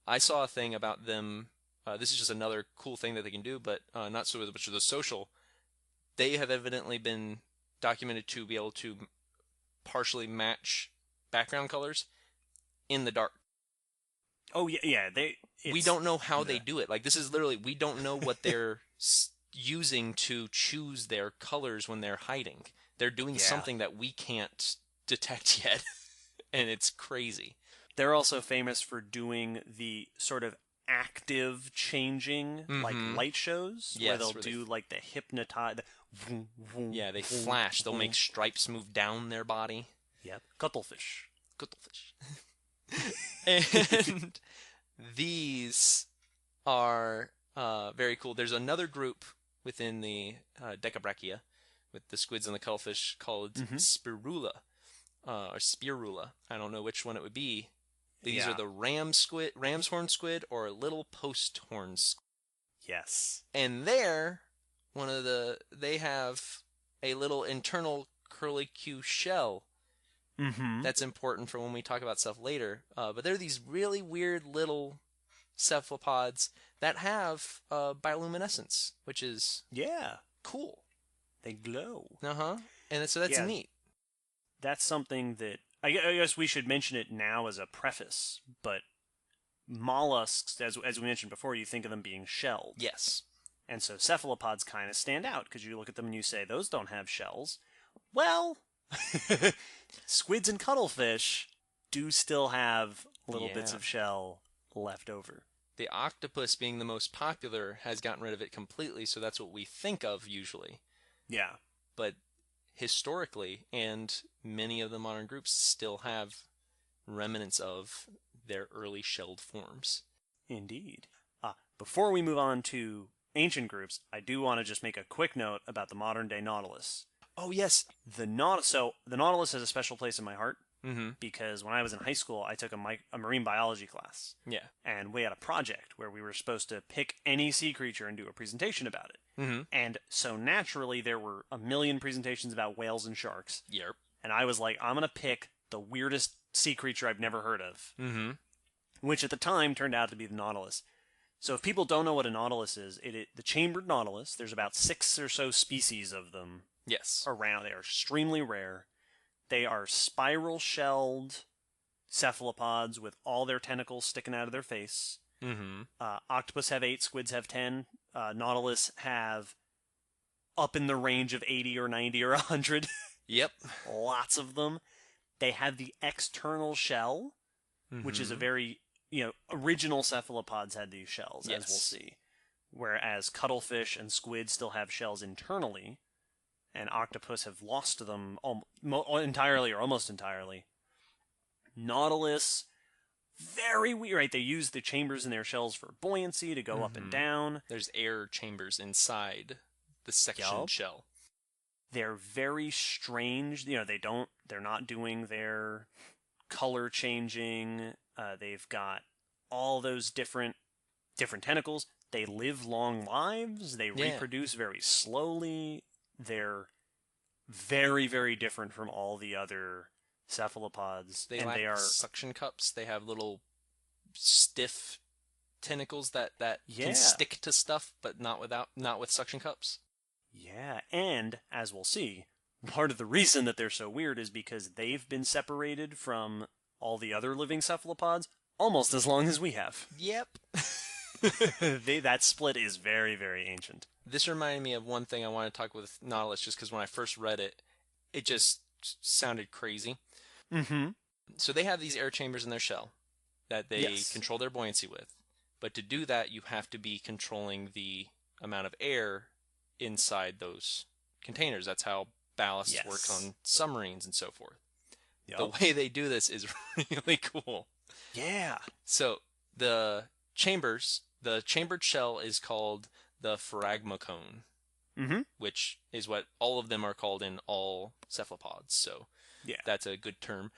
I saw a thing about them. This is just another cool thing that they can do, but not so much of the social. They have evidently been documented to be able to partially match background colors in the dark. Oh yeah. We don't know how they do it. Like, this is literally, we don't know what they're using to choose their colors when they're hiding. They're doing something that we can't detect yet, and it's crazy. They're also famous for doing the sort of active changing, like light shows, where they'll do like the hypnotize. Yeah, they flash. They'll make stripes move down their body. Yep, cuttlefish. And these are very cool. There's another group within the Decabrachia with the squids and the cuttlefish called Spirula, or Spirula. I don't know which one it would be. These are the ram's horn squid, or little post horn squid. Yes. And they have a little internal curlicue shell. That's important for when we talk about stuff later. But they're these really weird little cephalopods that have bioluminescence, which is cool. They glow. And so that's neat. That's something that I guess we should mention it now as a preface. But mollusks, as we mentioned before, you think of them being shelled. Yes. And so cephalopods kind of stand out because you look at them and you say, those don't have shells. Well, squids and cuttlefish do still have little bits of shell left over. The octopus, being the most popular, has gotten rid of it completely, so that's what we think of usually. Yeah. But historically, and many of the modern groups still have remnants of their early shelled forms. Indeed. Before we move on to ancient groups, I do want to just make a quick note about the modern-day nautilus. Oh, yes. The nautilus has a special place in my heart because when I was in high school, I took a marine biology class. Yeah. And we had a project where we were supposed to pick any sea creature and do a presentation about it. And so naturally, there were a million presentations about whales and sharks. Yep. And I was like, I'm going to pick the weirdest sea creature I've never heard of. Which at the time turned out to be the nautilus. So if people don't know what a nautilus is, the chambered nautilus, there's about 6 or so species of them. Yes. Around. They are extremely rare. They are spiral-shelled cephalopods with all their tentacles sticking out of their face. Octopus have 8, squids have 10. Nautilus have up in the range of 80 or 90 or 100. Yep. Lots of them. They have the external shell, which is a very, original cephalopods had these shells, as we'll see. Whereas cuttlefish and squid still have shells internally. And octopus have lost them entirely or almost entirely. Nautilus, very weird, right? They use the chambers in their shells for buoyancy to go up and down. There's air chambers inside the section shell. They're very strange. They're not doing their color changing. They've got all those different tentacles. They live long lives. They reproduce very slowly. They're very, very different from all the other cephalopods. They are suction cups. They have little stiff tentacles that can stick to stuff, but not with suction cups. Yeah, and as we'll see, part of the reason that they're so weird is because they've been separated from all the other living cephalopods almost as long as we have. Yep. That split is very, very ancient. This reminded me of one thing I want to talk with Nautilus, just because when I first read it, it just sounded crazy. So they have these air chambers in their shell that they control their buoyancy with. But to do that, you have to be controlling the amount of air inside those containers. That's how ballast works on submarines and so forth. Yep. The way they do this is really cool. Yeah. So the chambered shell is called the pharagmocone, which is what all of them are called in all cephalopods. So that's a good term.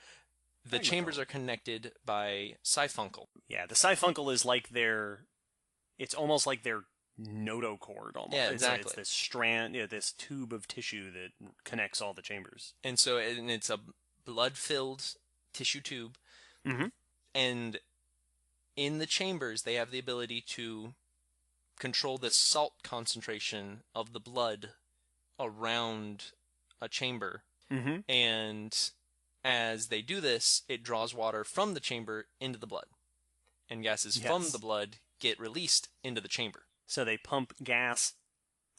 The chambers are connected by siphuncle. Yeah, the siphuncle is like it's almost like their notochord almost. Yeah, exactly. It's this strand, this tube of tissue that connects all the chambers. And so it's a blood-filled tissue tube Mm-hmm. And in the chambers, they have the ability to control the salt concentration of the blood around a chamber. Mm-hmm. And as they do this, it draws water from the chamber into the blood. And gases from the blood get released into the chamber. So they pump gas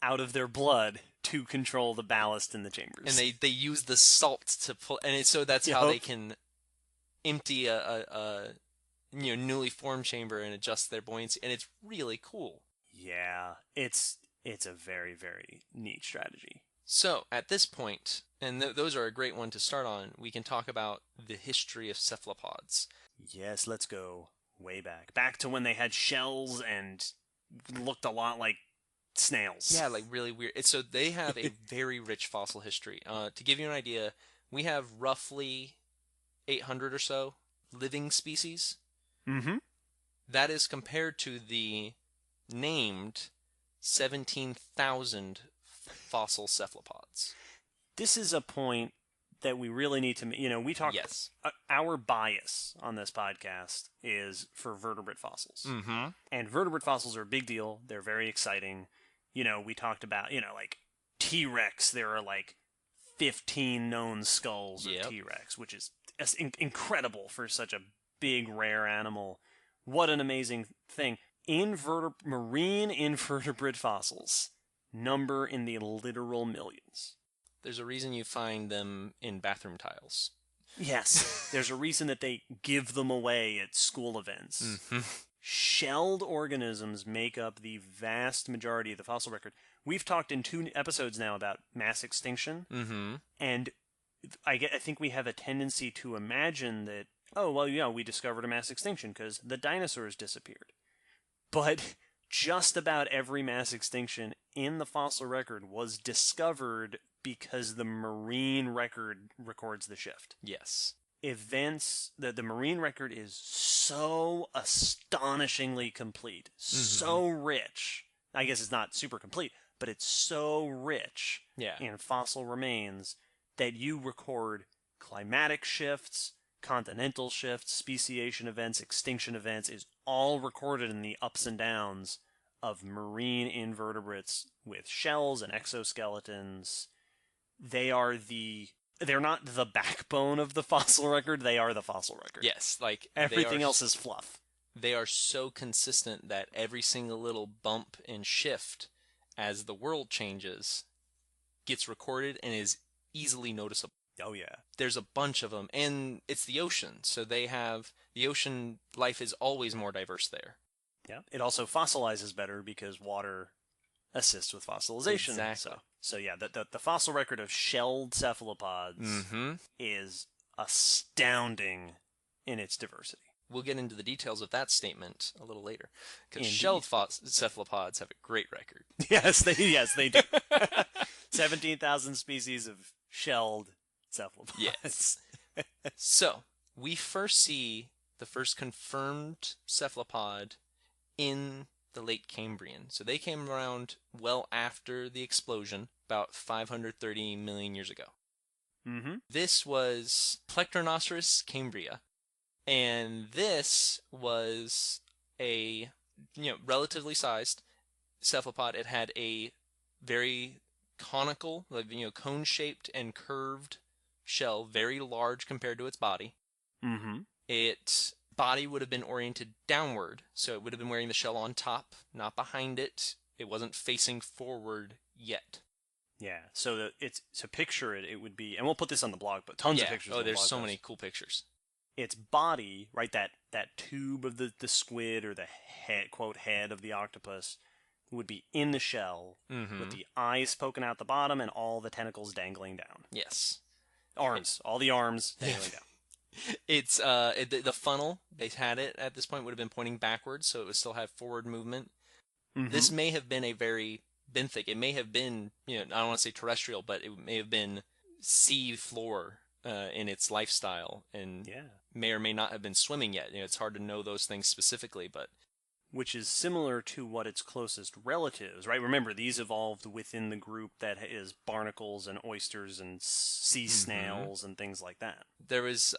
out of their blood to control the ballast in the chambers. And they use the salt to pull, and so that's how they can empty a newly formed chamber and adjust their buoyancy, and it's really cool. Yeah, it's a very, very neat strategy. So at this point, and those are a great one to start on, we can talk about the history of cephalopods. Yes, let's go way back to when they had shells and looked a lot like snails. Yeah, like really weird. So they have a very rich fossil history. To give you an idea, we have roughly 800 or so living species. Mm-hmm. That is compared to the named 17,000 fossil cephalopods. This is a point that we really need to, we talk, yes. Our bias on this podcast is for vertebrate fossils. Mm-hmm. And vertebrate fossils are a big deal. They're very exciting. We talked about, like T-Rex, there are like 15 known skulls of T-Rex, which is incredible for such a big, rare animal. What an amazing thing. Marine invertebrate fossils number in the literal millions. There's a reason you find them in bathroom tiles. Yes, there's a reason that they give them away at school events. Mm-hmm. Shelled organisms make up the vast majority of the fossil record. We've talked in 2 episodes now about mass extinction, and I think we have a tendency to imagine that, we discovered a mass extinction because the dinosaurs disappeared. But just about every mass extinction in the fossil record was discovered because the marine record records the shift. Yes. Events, the marine record is so astonishingly complete, so rich. I guess it's not super complete, but it's so rich in fossil remains that you record climatic shifts, continental shifts, speciation events, extinction events, is all recorded in the ups and downs of marine invertebrates with shells and exoskeletons. They're not the backbone of the fossil record, they are the fossil record. Yes, like everything else is fluff. They are so consistent that every single little bump and shift as the world changes gets recorded and is easily noticeable. Oh yeah. There's a bunch of them, and it's the ocean, so the ocean life is always more diverse there. Yeah. It also fossilizes better because water assists with fossilization. Exactly. So yeah, the fossil record of shelled cephalopods is astounding in its diversity. We'll get into the details of that statement a little later, because shelled cephalopods have a great record. Yes, they do. 17,000 species of shelled cephalopods. Yes. So, we first see the first confirmed cephalopod in the late Cambrian. So they came around well after the explosion, about 530 million years ago. Mm-hmm. This was Plectronostris cambria, and this was a relatively sized cephalopod. It had a very conical, cone-shaped and curved shell, very large compared to its body. Mm-hmm. Its body would have been oriented downward, so it would have been wearing the shell on top, not behind it. It wasn't facing forward yet. Yeah, so picture it. It would be, and we'll put this on the blog, but tons of pictures. Oh, there's so many cool pictures. Its body, right, that tube of the squid or the head, quote, head of the octopus would be in the shell with the eyes poking out the bottom and all the tentacles dangling down. Yes. Arms, all the arms dangling down. It's the funnel, they had it at this point, would have been pointing backwards, so it would still have forward movement. This may have been a very benthic. It may have been, I don't want to say terrestrial, but it may have been sea floor in its lifestyle, and may or may not have been swimming yet. It's hard to know those things specifically, but which is similar to what its closest relatives, right? Remember, these evolved within the group that is barnacles and oysters and sea snails and things like that. There was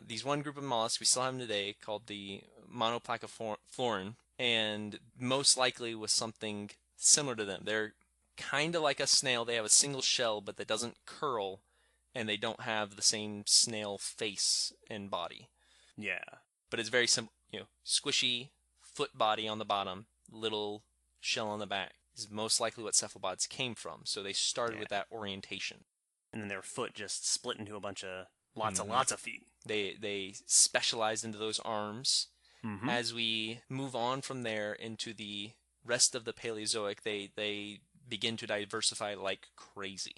these one group of mollusks we still have them today called the monoplacafloran, and most likely was something similar to them. They're kind of like a snail. They have a single shell, but that doesn't curl, and they don't have the same snail face and body. Yeah. But it's very simple, squishy foot body on the bottom, little shell on the back. Is most likely what cephalopods came from. So they started with that orientation. And then their foot just split into a bunch of lots of feet. They specialized into those arms. As we move on from there into the rest of the Paleozoic, they begin to diversify like crazy.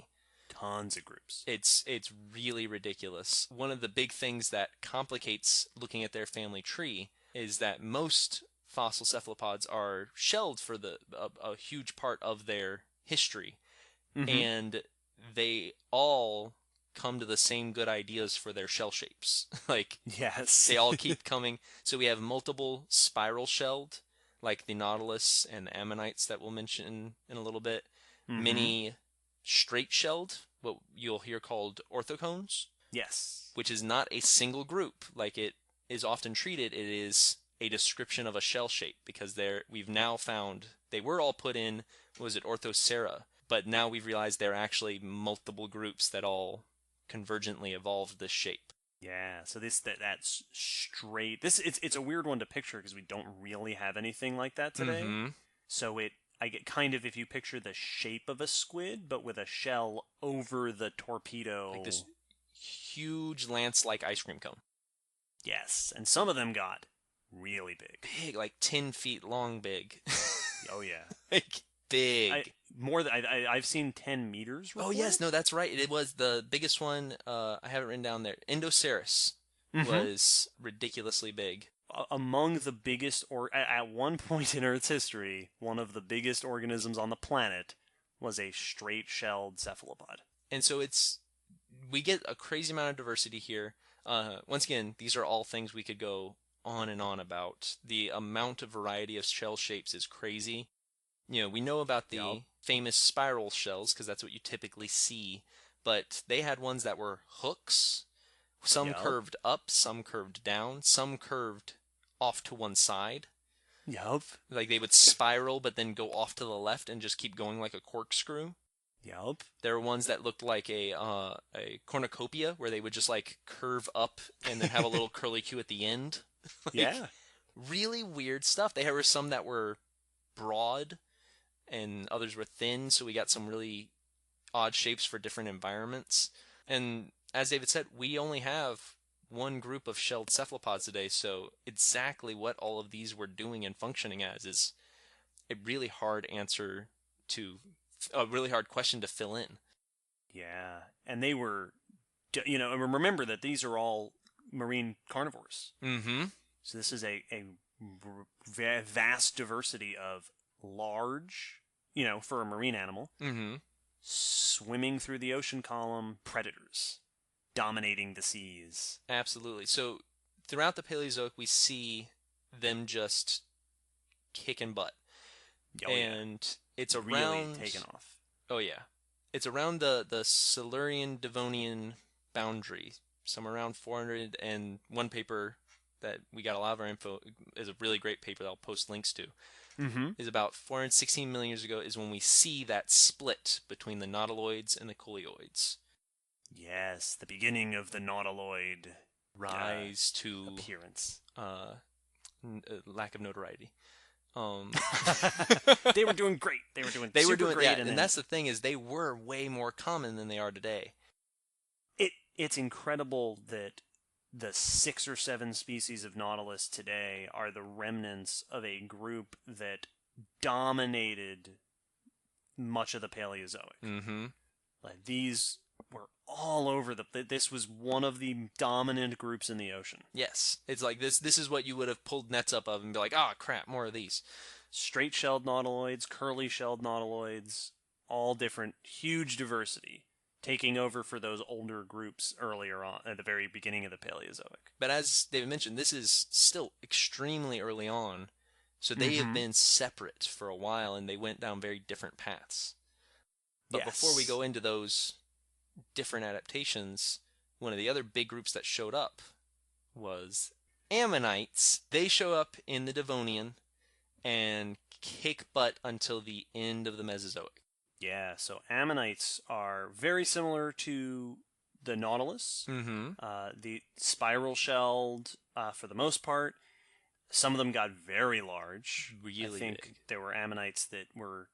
Tons of groups. It's really ridiculous. One of the big things that complicates looking at their family tree is that most fossil cephalopods are shelled for a huge part of their history, and they all come to the same good ideas for their shell shapes. Yes, they all keep coming. So we have multiple spiral shelled, like the nautilus and the ammonites that we'll mention in a little bit. Many straight shelled, what you'll hear called orthocones. Yes, which is not a single group like it is often treated. It is a description of a shell shape, because we've now found they were all put in, Orthocera, but now we've realized they're actually multiple groups that all convergently evolved this shape. Yeah, so that's straight. It's a weird one to picture because we don't really have anything like that today. So I get kind of, if you picture the shape of a squid, but with a shell over the torpedo, like this huge lance-like ice cream cone. Yes, and some of them got really big. Big, like 10 feet long big. Oh, yeah. Like, big. I've seen 10 meters reported. Oh, yes, no, that's right. It was the biggest one, I have it written down there. Indoceras was ridiculously big. Among the biggest, or at one point in Earth's history, one of the biggest organisms on the planet was a straight-shelled cephalopod. And so we get a crazy amount of diversity here. Once again, these are all things we could go on and on about. The amount of variety of shell shapes is crazy. We know about the famous spiral shells because that's what you typically see, but they had ones that were hooks. Some curved up, some curved down, some curved off to one side. Yup. Like they would spiral but then go off to the left and just keep going like a corkscrew. Yup. There were ones that looked like a cornucopia, where they would just like curve up and then have a little curly Q at the end. Really weird stuff. There were some that were broad and others were thin, so we got some really odd shapes for different environments. And as David said, we only have one group of shelled cephalopods today, so exactly what all of these were doing and functioning as is a really hard question to fill in. Yeah, and they were, and remember that these are all marine carnivores. So this is a vast diversity of large, for a marine animal, swimming through the ocean column predators, dominating the seas. Absolutely. So throughout the Paleozoic, we see them just kicking butt. It's around really taken off. Oh yeah, it's around the Silurian-Devonian boundary, somewhere around 400. And one paper that we got a lot of our info is a really great paper that I'll post links to. Is about 416 million years ago is when we see that split between the nautiloids and the coleoids. Yes, the beginning of the nautiloid rise to appearance. Lack of notoriety. They were doing great. They were doing great. Yeah, and that's the thing, is they were way more common than they are today. It's incredible that the 6 or 7 species of nautilus today are the remnants of a group that dominated much of the Paleozoic. Like these were all over this was one of the dominant groups in the ocean. Yes. It's like this is what you would have pulled nets up of and be like, crap, more of these. Straight-shelled nautiloids, curly-shelled nautiloids, all different, huge diversity, taking over for those older groups earlier on, at the very beginning of the Paleozoic. But as David mentioned, this is still extremely early on, So they have been separate for a while, and they went down very different paths. But before we go into those different adaptations, one of the other big groups that showed up was ammonites. They show up in the Devonian and kick butt until the end of the Mesozoic. Yeah, so ammonites are very similar to the nautilus. The spiral-shelled for the most part. Some of them got very large. Really I think big. there were ammonites that were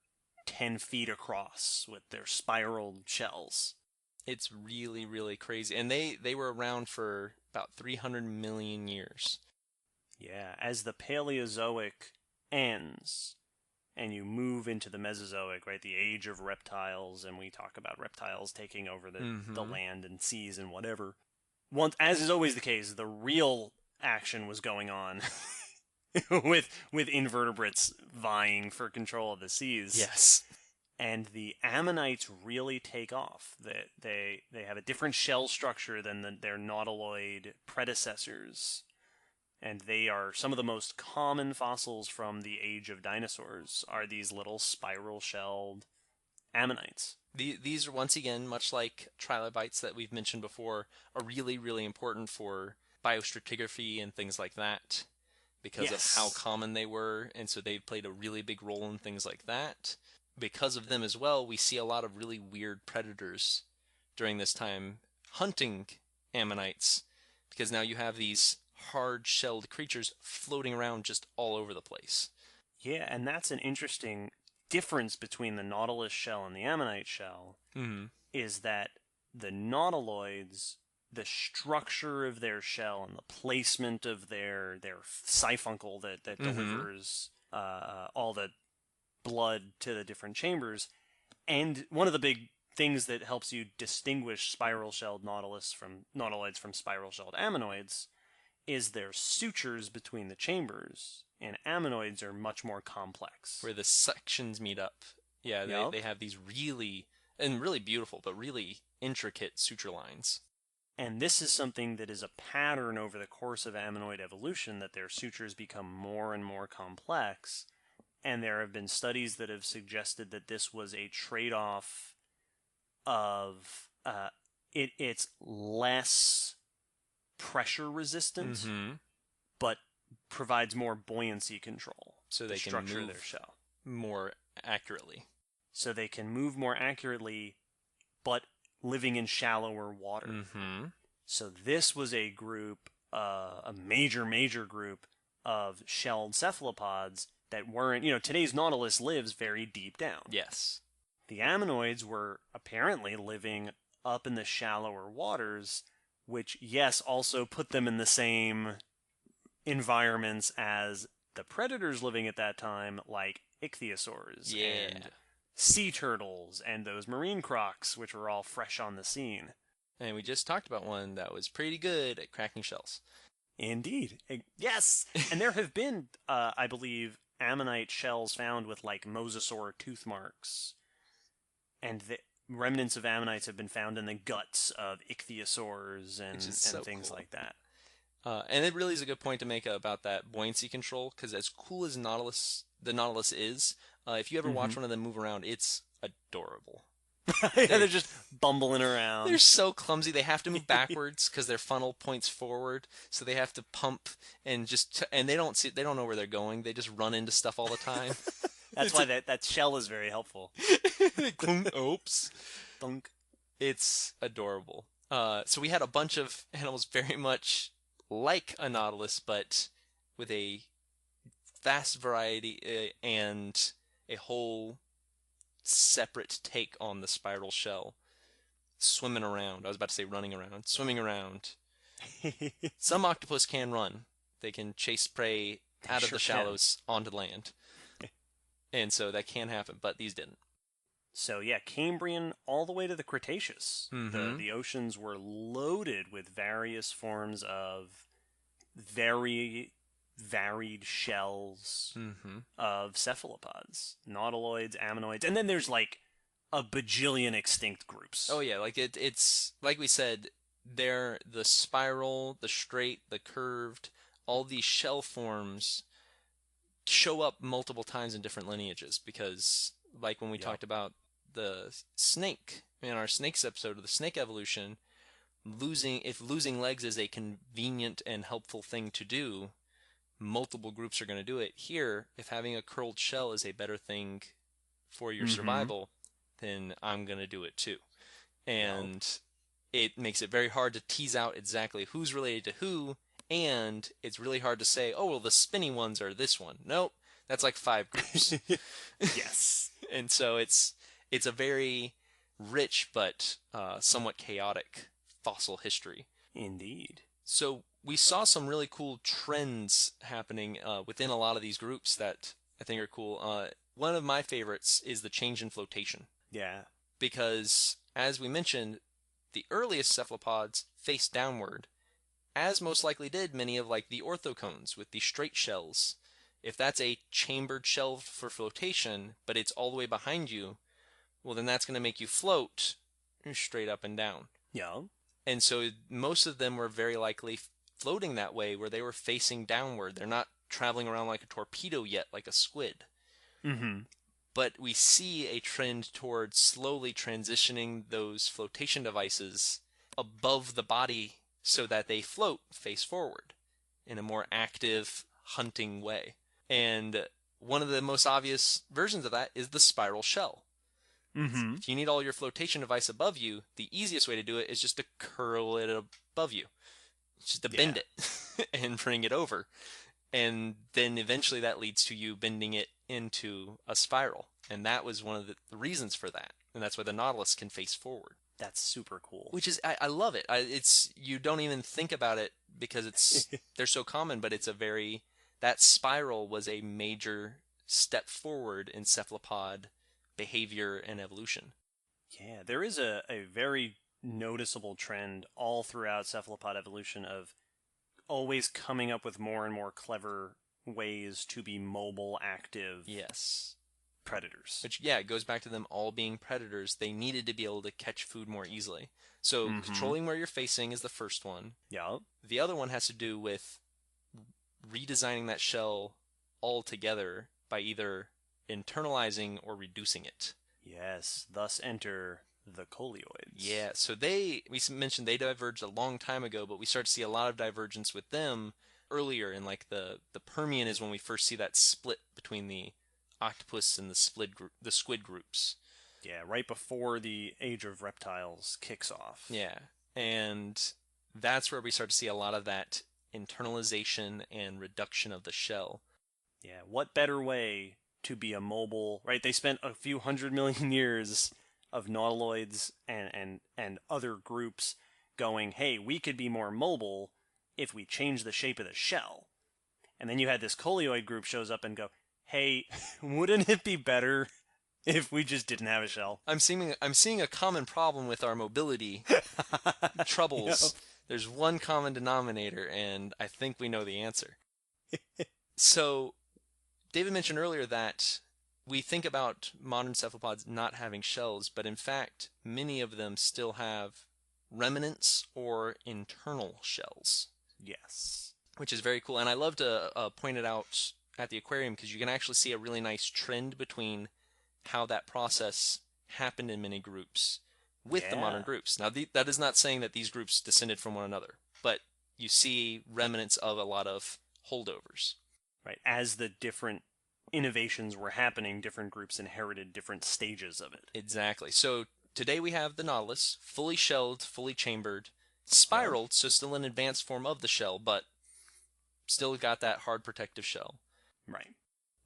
10 feet across with their spiraled shells. It's really, really crazy. And they were around for about 300 million years. Yeah, as the Paleozoic ends and you move into the Mesozoic, right, the age of reptiles, and we talk about reptiles taking over the land and seas and whatever. Once, as is always the case, the real action was going on with invertebrates vying for control of the seas. Yes. And the ammonites really take off. They have a different shell structure than their nautiloid predecessors. And they are some of the most common fossils from the age of dinosaurs are these little spiral-shelled ammonites. These are, once again, much like trilobites that we've mentioned before, are really, really important for biostratigraphy and things like that because of how common they were. And so they've played a really big role in things like that. Because of them as well, we see a lot of really weird predators during this time hunting ammonites, because now you have these hard-shelled creatures floating around just all over the place. Yeah, and that's an interesting difference between the nautilus shell and the ammonite shell, is that the nautiloids, the structure of their shell and the placement of their siphuncle that delivers all the blood to the different chambers, and one of the big things that helps you distinguish spiral-shelled nautiloids from spiral-shelled ammonoids is their sutures between the chambers, and ammonoids are much more complex. Where the sections meet up. Yeah, they have these really beautiful, but really intricate suture lines. And this is something that is a pattern over the course of ammonoid evolution, that their sutures become more and more complex. And there have been studies that have suggested that this was a trade-off of it's less pressure resistant, but provides more buoyancy control. So they can structure move their shell more accurately. So they can move more accurately, but living in shallower water. So this was a group, a major group of shelled cephalopods that weren't, today's nautilus lives very deep down. Yes. The ammonoids were apparently living up in the shallower waters, which, yes, also put them in the same environments as the predators living at that time, like ichthyosaurs and sea turtles and those marine crocs, which were all fresh on the scene. And we just talked about one that was pretty good at cracking shells. Indeed. Yes! And there have been, I believe, ammonite shells found with, like, mosasaur tooth marks. And the remnants of ammonites have been found in the guts of ichthyosaurs and things like that. And it really is a good point to make about that buoyancy control, because as cool as the Nautilus is, if you ever watch one of them move around, it's adorable. They're just bumbling around. They're so clumsy. They have to move backwards because their funnel points forward, so they have to pump and and they don't know where they're going. They just run into stuff all the time. That's why that shell is very helpful. Oops. Thunk. It's adorable. So we had a bunch of animals very much like a nautilus, but with a vast variety and a whole separate take on the spiral shell. Swimming around. I was about to say running around. Swimming around. Some octopus can run. They can chase prey out of the shallows onto land. And so that can happen, but these didn't. So yeah, Cambrian all the way to the Cretaceous. The oceans were loaded with various forms of very varied shells of cephalopods, nautiloids, ammonoids, and then there's like a bajillion extinct groups. Oh yeah, like it's like we said, they're the spiral, the straight, the curved, all these shell forms show up multiple times in different lineages because, like when we talked about the snake in our snakes episode of the snake evolution, if losing legs is a convenient and helpful thing to do, multiple groups are going to do it. Here, if having a curled shell is a better thing for your survival, then I'm going to do it too. And it makes it very hard to tease out exactly who's related to who, and it's really hard to say, oh, well, the spinny ones are this one. Nope, that's like 5 groups. Yes. And so it's a very rich but somewhat chaotic fossil history. Indeed. So we saw some really cool trends happening within a lot of these groups that I think are cool. One of my favorites is the change in flotation. Yeah. Because, as we mentioned, the earliest cephalopods face downward, as most likely did many of like the orthocones with the straight shells. If that's a chambered shell for flotation, but it's all the way behind you, well, then that's going to make you float straight up and down. Yeah. And so most of them were very likely floating that way, where they were facing downward. They're not traveling around like a torpedo yet, like a squid. But we see a trend towards slowly transitioning those flotation devices above the body so that they float face forward in a more active hunting way. And one of the most obvious versions of that is the spiral shell. If you need all your flotation device above you, the easiest way to do it is just to curl it above you. Just to bend it and bring it over. And then eventually that leads to you bending it into a spiral. And that was one of the reasons for that. And that's why the Nautilus can face forward. That's super cool. Which is, I love it. You don't even think about it because they're so common, but that spiral was a major step forward in cephalopod behavior and evolution. Yeah, there is a very noticeable trend all throughout cephalopod evolution of always coming up with more and more clever ways to be mobile, active predators. Which, it goes back to them all being predators. They needed to be able to catch food more easily. So controlling where you're facing is the first one. Yeah. The other one has to do with redesigning that shell altogether by either internalizing or reducing it. Yes, thus enter the coleoids. Yeah, so we mentioned they diverged a long time ago, but we start to see a lot of divergence with them earlier in like the Permian is when we first see that split between the octopus and the squid groups. Yeah, right before the age of reptiles kicks off. Yeah, and that's where we start to see a lot of that internalization and reduction of the shell. Yeah, what better way to be a mobile, right? They spent a few 100 million years of nautiloids and other groups going, hey, we could be more mobile if we change the shape of the shell. And then you had this coleoid group shows up and go, hey, wouldn't it be better if we just didn't have a shell? I'm seeing a common problem with our mobility troubles. Yep. There's one common denominator, and I think we know the answer. So, David mentioned earlier that we think about modern cephalopods not having shells, but in fact, many of them still have remnants or internal shells. Yes. Which is very cool. And I love to point it out at the aquarium because you can actually see a really nice trend between how that process happened in many groups with the modern groups. Now, that is not saying that these groups descended from one another, but you see remnants of a lot of holdovers. Right. As the different innovations were happening, different groups inherited different stages of it. Exactly. So today we have the Nautilus, fully shelled, fully chambered, spiraled, so still an advanced form of the shell, but still got that hard protective shell. Right.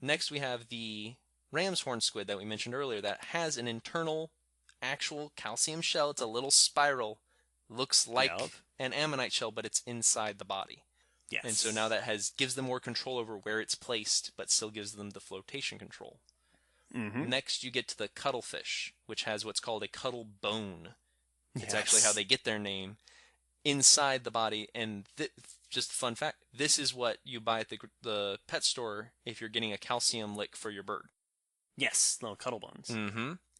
Next we have the ram's horn squid that we mentioned earlier that has an internal actual calcium shell. It's a little spiral, looks like an ammonite shell, but it's inside the body. Yes. And so now that gives them more control over where it's placed, but still gives them the flotation control. Next, you get to the cuttlefish, which has what's called a cuttle bone. It's actually how they get their name inside the body. And just fun fact, this is what you buy at the pet store if you're getting a calcium lick for your bird. Yes, little cuttle bones.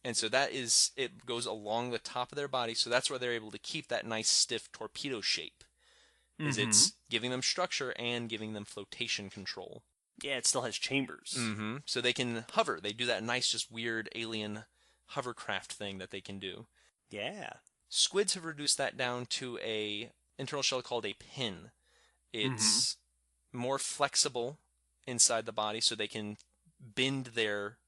And so it goes along the top of their body, so that's where they're able to keep that nice stiff torpedo shape. It's giving them structure and giving them flotation control. Yeah, it still has chambers. Mm-hmm. So they can hover. They do that nice, just weird alien hovercraft thing that they can do. Yeah. Squids have reduced that down to a internal shell called a pin. It's more flexible inside the body, so they can bend their...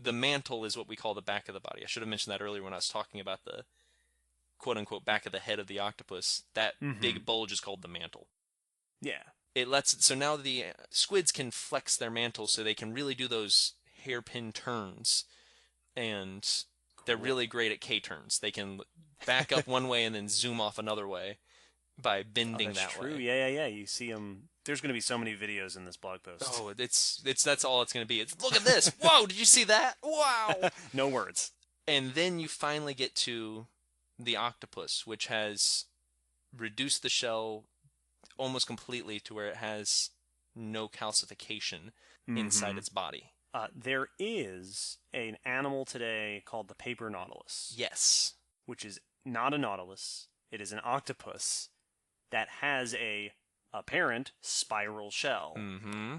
the mantle is what we call the back of the body. I should have mentioned that earlier when I was talking about the quote-unquote back of the head of the octopus. That big bulge is called the mantle. Yeah. So now the squids can flex their mantle so they can really do those hairpin turns, and they're really great at K-turns. They can back up one way and then zoom off another way by bending that's that true. way. Yeah. You see them. There's going to be so many videos in this blog post. Oh, that's all it's going to be. It's, look at this. Whoa, did you see that? Wow. No words. And then you finally get to the octopus, which has reduced the shell almost completely to where it has no calcification inside its body. There is an animal today called the paper nautilus. Yes. Which is not a nautilus. It is an octopus that has a apparent spiral shell. Mm-hmm.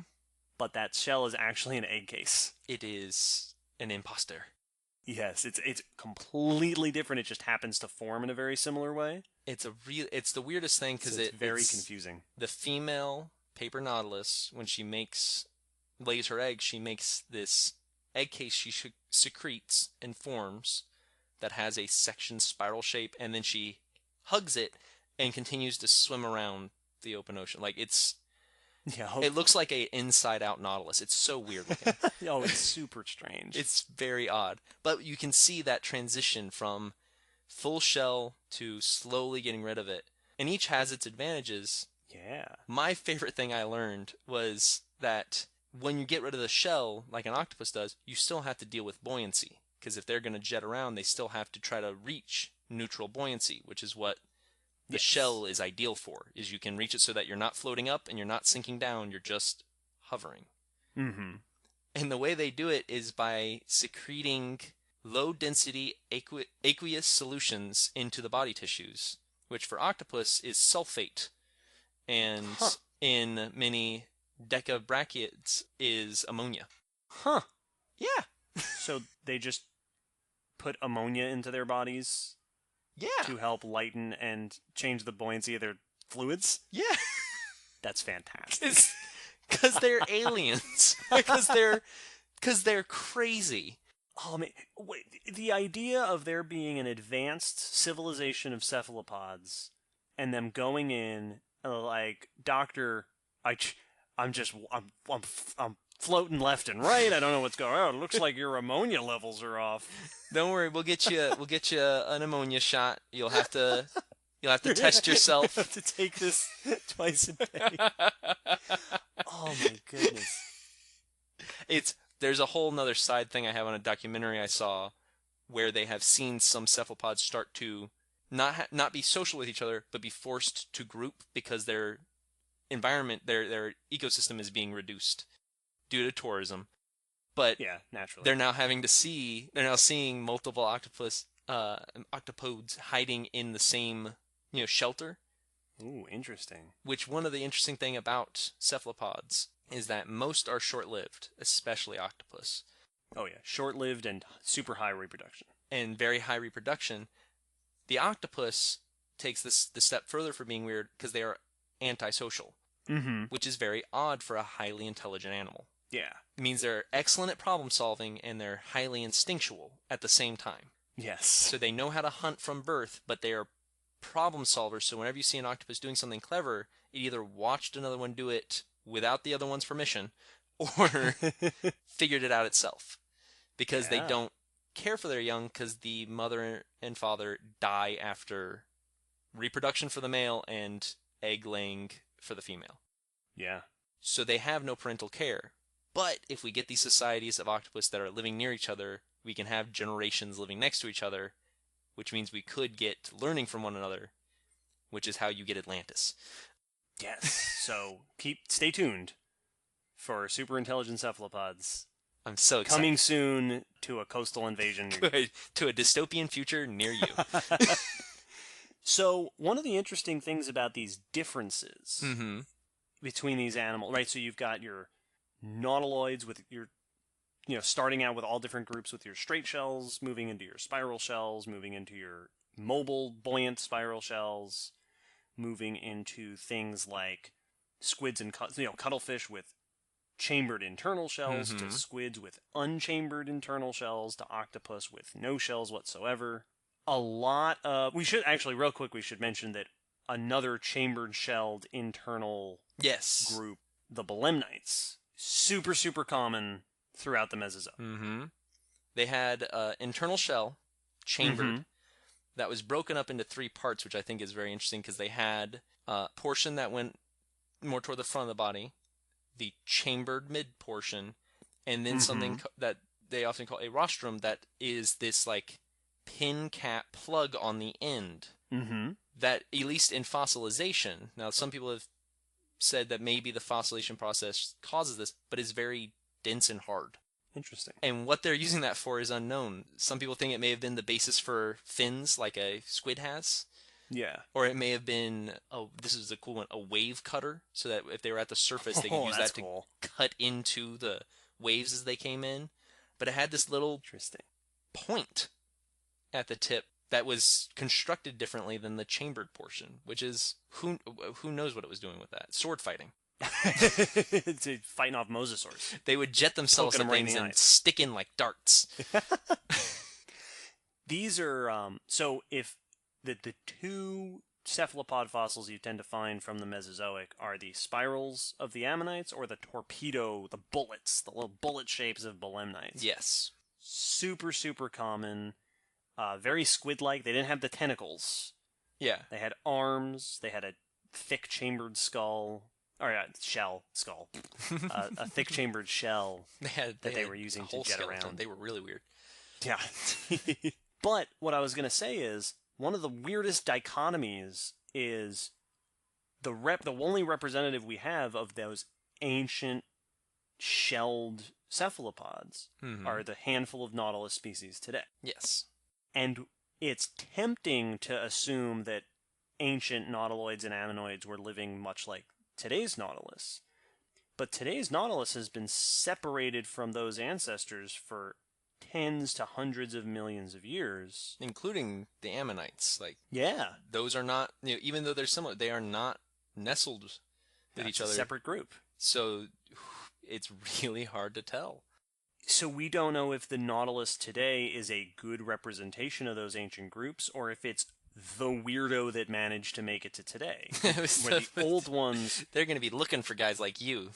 But that shell is actually an egg case. It is an imposter. Yes, it's completely different. It just happens to form in a very similar way. It's the weirdest thing because it's very confusing. The female paper nautilus, when she lays her eggs, she makes this egg case she secretes and forms that has a section spiral shape, and then she hugs it and continues to swim around the open ocean. Like it looks like a inside out nautilus. It's so weird looking. Oh, it's super strange. It's very odd. But you can see that transition from full shell to slowly getting rid of it. And each has its advantages. Yeah. My favorite thing I learned was that when you get rid of the shell, like an octopus does, you still have to deal with buoyancy. Because if they're going to jet around, they still have to try to reach neutral buoyancy, which is what the shell is ideal for, is you can reach it so that you're not floating up and you're not sinking down, you're just hovering. Mm-hmm. And the way they do it is by secreting low-density aqueous solutions into the body tissues, which for octopus is sulfate, and in many decabrachids is ammonia. Huh. Yeah. So they just put ammonia into their bodies? Yeah. To help lighten and change the buoyancy of their fluids? Yeah. That's fantastic. Because they're aliens. Because they're crazy. Oh, man. Wait, the idea of there being an advanced civilization of cephalopods and them going in like, Doctor, I'm floating left and right. I don't know what's going on. It looks like your ammonia levels are off. Don't worry, we'll get you an ammonia shot. You'll have to test yourself. You have to take this twice a day. Oh my goodness. There's a whole nother side thing I have on a documentary I saw where they have seen some cephalopods start to not be social with each other, but be forced to group because their environment, their ecosystem is being reduced due to tourism. But yeah, naturally. They're now seeing multiple octopodes hiding in the same, shelter. Ooh, interesting. Which one of the interesting thing about cephalopods is that most are short-lived, especially octopus. Oh yeah, short-lived and super high reproduction. And very high reproduction. The octopus takes the step further for being weird because they are antisocial, which is very odd for a highly intelligent animal. Yeah. It means they're excellent at problem solving and they're highly instinctual at the same time. Yes. So they know how to hunt from birth, but they are problem solvers. So whenever you see an octopus doing something clever, it either watched another one do it without the other one's permission or figured it out itself. Because they don't care for their young because the mother and father die after reproduction for the male and egg laying for the female. Yeah. So they have no parental care. But if we get these societies of octopus that are living near each other, we can have generations living next to each other, which means we could get learning from one another, which is how you get Atlantis. Yes. So stay tuned for super intelligent cephalopods. I'm so excited. Coming soon to a coastal invasion. To a dystopian future near you. So one of the interesting things about these differences between these animals, right? So you've got your nautiloids with your, starting out with all different groups with your straight shells, moving into your spiral shells, moving into your mobile, buoyant spiral shells, moving into things like squids and cuttlefish with chambered internal shells, to squids with unchambered internal shells, to octopus with no shells whatsoever. A lot of... We should mention that another chambered shelled internal group, the belemnites, super, super common throughout the Mesozoic. They had internal shell, chambered, that was broken up into 3 parts, which I think is very interesting because they had a portion that went more toward the front of the body, the chambered mid portion, and then something that they often call a rostrum, that is this like pin cap plug on the end. That, at least in fossilization, now some people have said that maybe the fossilization process causes this, but it's very dense and hard. Interesting. And what they're using that for is unknown. Some people think it may have been the basis for fins, like a squid has. Yeah. Or it may have been, this is a cool one, a wave cutter, so that if they were at the surface, they could use that to cut into the waves as they came in. But it had this little point at the tip that was constructed differently than the chambered portion, which is, who knows what it was doing with that? Sword fighting. Fighting off mosasaurs. They would jet themselves at things and stick in like darts. These are, so if the 2 cephalopod fossils you tend to find from the Mesozoic are the spirals of the ammonites or the torpedo, the bullets, the little bullet shapes of belemnites. Yes. Super, super common. Very squid-like. They didn't have the tentacles. Yeah. They had arms. They had a thick chambered skull. Or skull. A thick chambered shell they were using to jet around. They were really weird. Yeah. But what I was going to say is, one of the weirdest dichotomies is the only representative we have of those ancient shelled cephalopods are the handful of nautilus species today. Yes. And it's tempting to assume that ancient nautiloids and ammonoids were living much like today's nautilus. But today's nautilus has been separated from those ancestors for tens to hundreds of millions of years. Including the ammonites. Those are not, even though they're similar, they are not nestled with each other. It's a separate group. So it's really hard to tell. So we don't know if the nautilus today is a good representation of those ancient groups, or if it's the weirdo that managed to make it to today. Where the old ones... They're going to be looking for guys like you.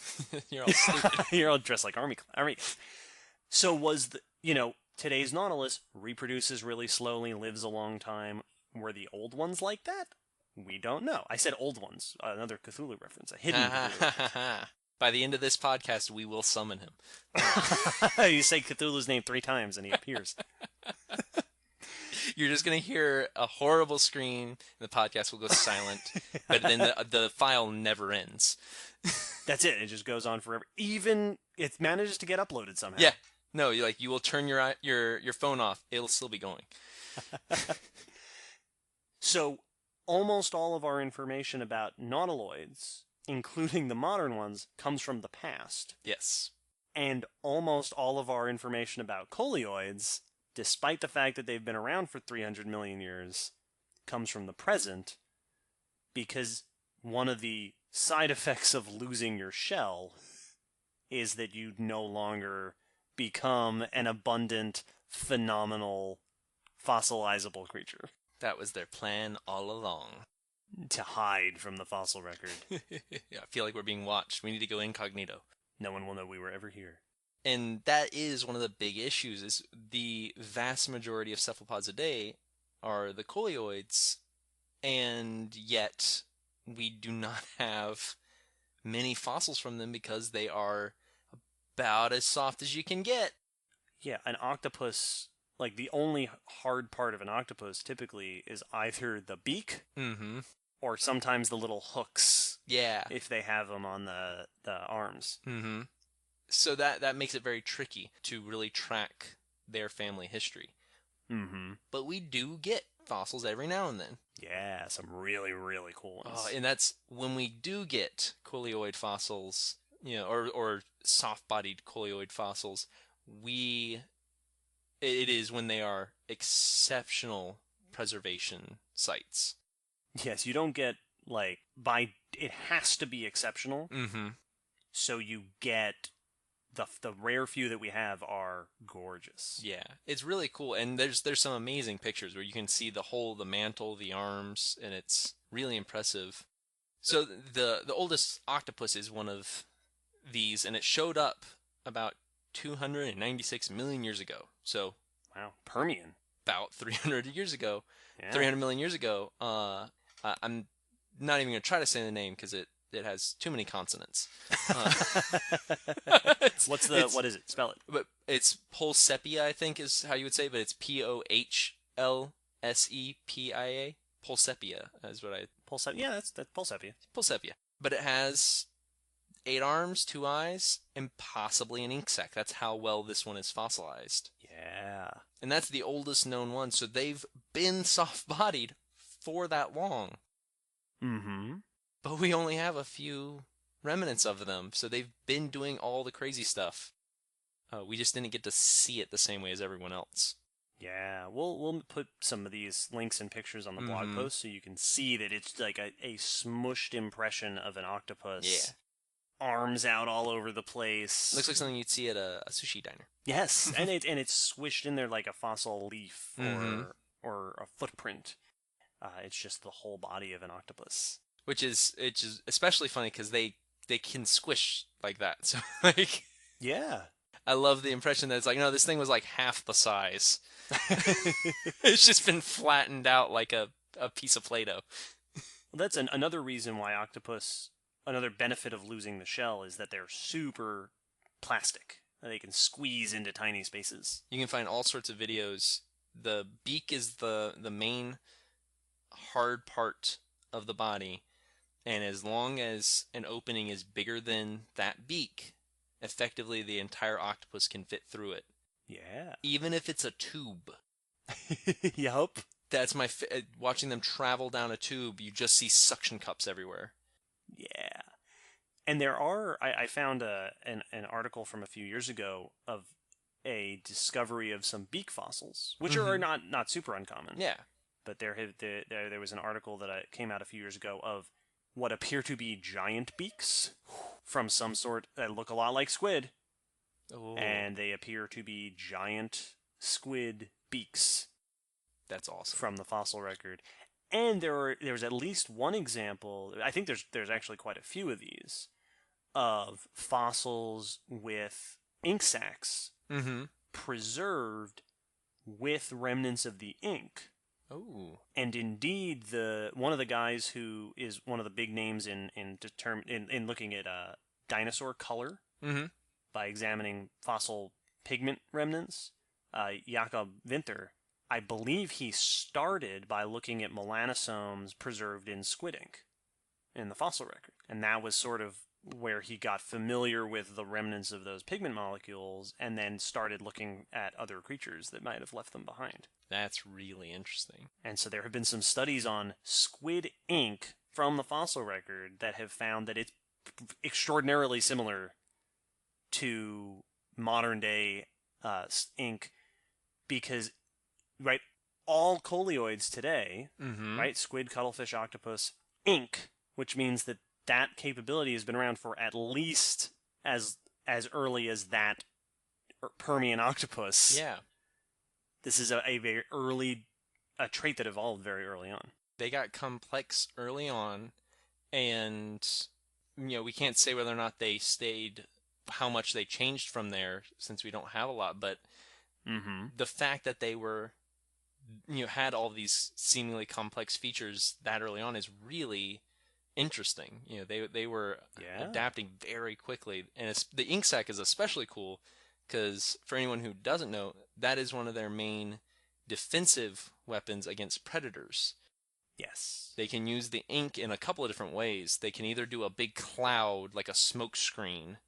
You're all stupid. You're all dressed like army. So was today's nautilus reproduces really slowly, lives a long time. Were the old ones like that? We don't know. I said old ones. Another Cthulhu reference. A hidden Cthulhu reference. By the end of this podcast, we will summon him. You say Cthulhu's name 3 times and he appears. You're just going to hear a horrible scream, and the podcast will go silent, but then the file never ends. That's it. It just goes on forever. Even it manages to get uploaded somehow. Yeah. No, you will turn your phone off. It'll still be going. So almost all of our information about nautiloids, including the modern ones, comes from the past. Yes. And almost all of our information about coleoids, despite the fact that they've been around for 300 million years, comes from the present, because one of the side effects of losing your shell is that you no longer become an abundant, phenomenal, fossilizable creature. That was their plan all along. To hide from the fossil record. Yeah, I feel like we're being watched. We need to go incognito. No one will know we were ever here. And that is one of the big issues, is the vast majority of cephalopods today are the coleoids, and yet we do not have many fossils from them because they are about as soft as you can get. Yeah, an octopus, like the only hard part of an octopus typically is either the beak or sometimes the little hooks. Yeah. If they have them on the arms. Mm-hmm. So that makes it very tricky to really track their family history. Mm-hmm. But we do get fossils every now and then. Yeah, some really, really cool ones. And that's when we do get coleoid fossils, or soft-bodied coleoid fossils, it is when they are exceptional preservation sites. Yes, you don't get, it has to be exceptional. Mm-hmm. So you get the rare few that we have are gorgeous. Yeah, it's really cool, and there's some amazing pictures where you can see the mantle, the arms, and it's really impressive. So the oldest octopus is one of these, and it showed up about 296 million years ago. So wow, Permian. About 300 years ago, Yeah. 300 million years ago. I'm not even going to try to say the name because it has too many consonants. What is it? Spell it. But it's Polsepia, I think is how you would say, but it's Pohlsepia. Polsepia is what I... Polsepia? Yeah, that's Polsepia. Polsepia. But it has 8 arms, 2 eyes, and possibly an ink sac. That's how well this one is fossilized. Yeah. And that's the oldest known one, so they've been soft-bodied for that long. Mm-hmm. But we only have a few remnants of them, so they've been doing all the crazy stuff. We just didn't get to see it the same way as everyone else. Yeah, we'll put some of these links and pictures on the blog post so you can see that it's like a smushed impression of an octopus. Yeah. Arms out all over the place. Looks like something you'd see at a sushi diner. Yes, and it's swished in there like a fossil leaf or a footprint. It's just the whole body of an octopus. Which is especially funny because they can squish like that. So yeah, I love the impression that it's like, no, this thing was like half the size. It's just been flattened out like a piece of Play-Doh. Well, that's another reason why octopus. Another benefit of losing the shell is that they're super plastic. They can squeeze into tiny spaces. You can find all sorts of videos. The beak is the main hard part of the body, and as long as an opening is bigger than that beak, effectively the entire octopus can fit through it. Yeah. Even if it's a tube. Yup. That's watching them travel down a tube, you just see suction cups everywhere. Yeah. And there are, I found an article from a few years ago of a discovery of some beak fossils, which are not super uncommon. Yeah. But there was an article that came out a few years ago of what appear to be giant beaks from some sort that look a lot like squid. Oh. And they appear to be giant squid beaks. That's awesome. From the fossil record. And there's at least one example, I think there's actually quite a few of these, of fossils with ink sacs preserved with remnants of the ink. Oh. And indeed, one of the guys who is one of the big names in looking at dinosaur color by examining fossil pigment remnants, Jakob Winter, I believe he started by looking at melanosomes preserved in squid ink in the fossil record. And that was sort of where he got familiar with the remnants of those pigment molecules and then started looking at other creatures that might have left them behind. That's really interesting. And so there have been some studies on squid ink from the fossil record that have found that it's extraordinarily similar to modern day ink because right, all coleoids today, right, squid, cuttlefish, octopus, ink, which means that capability has been around for at least as early as that Permian octopus. Yeah. This is a very early, a trait that evolved very early on. They got complex early on, and, we can't say whether or not they stayed, how much they changed from there, since we don't have a lot, but the fact that they were, had all these seemingly complex features that early on is really interesting. They were adapting very quickly, and the ink sac is especially cool because for anyone who doesn't know, that is one of their main defensive weapons against predators. Yes. They can use the ink in a couple of different ways. They can either do a big cloud like a smoke screen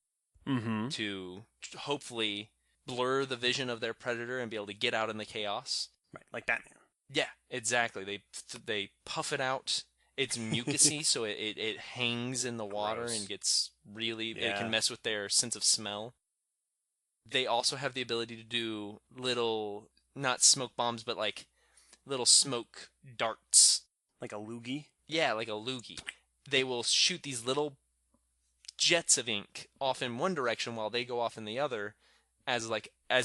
to hopefully blur the vision of their predator and be able to get out in the chaos. Right, like Batman. Yeah, exactly. They puff it out, It's mucusy, so it hangs in the water Gross. and gets really... It Yeah. can mess with their sense of smell. They also have the ability to do little, not smoke bombs, but like little smoke darts. Like a loogie? Yeah, like a loogie. They will shoot these little jets of ink off in one direction while they go off in the other as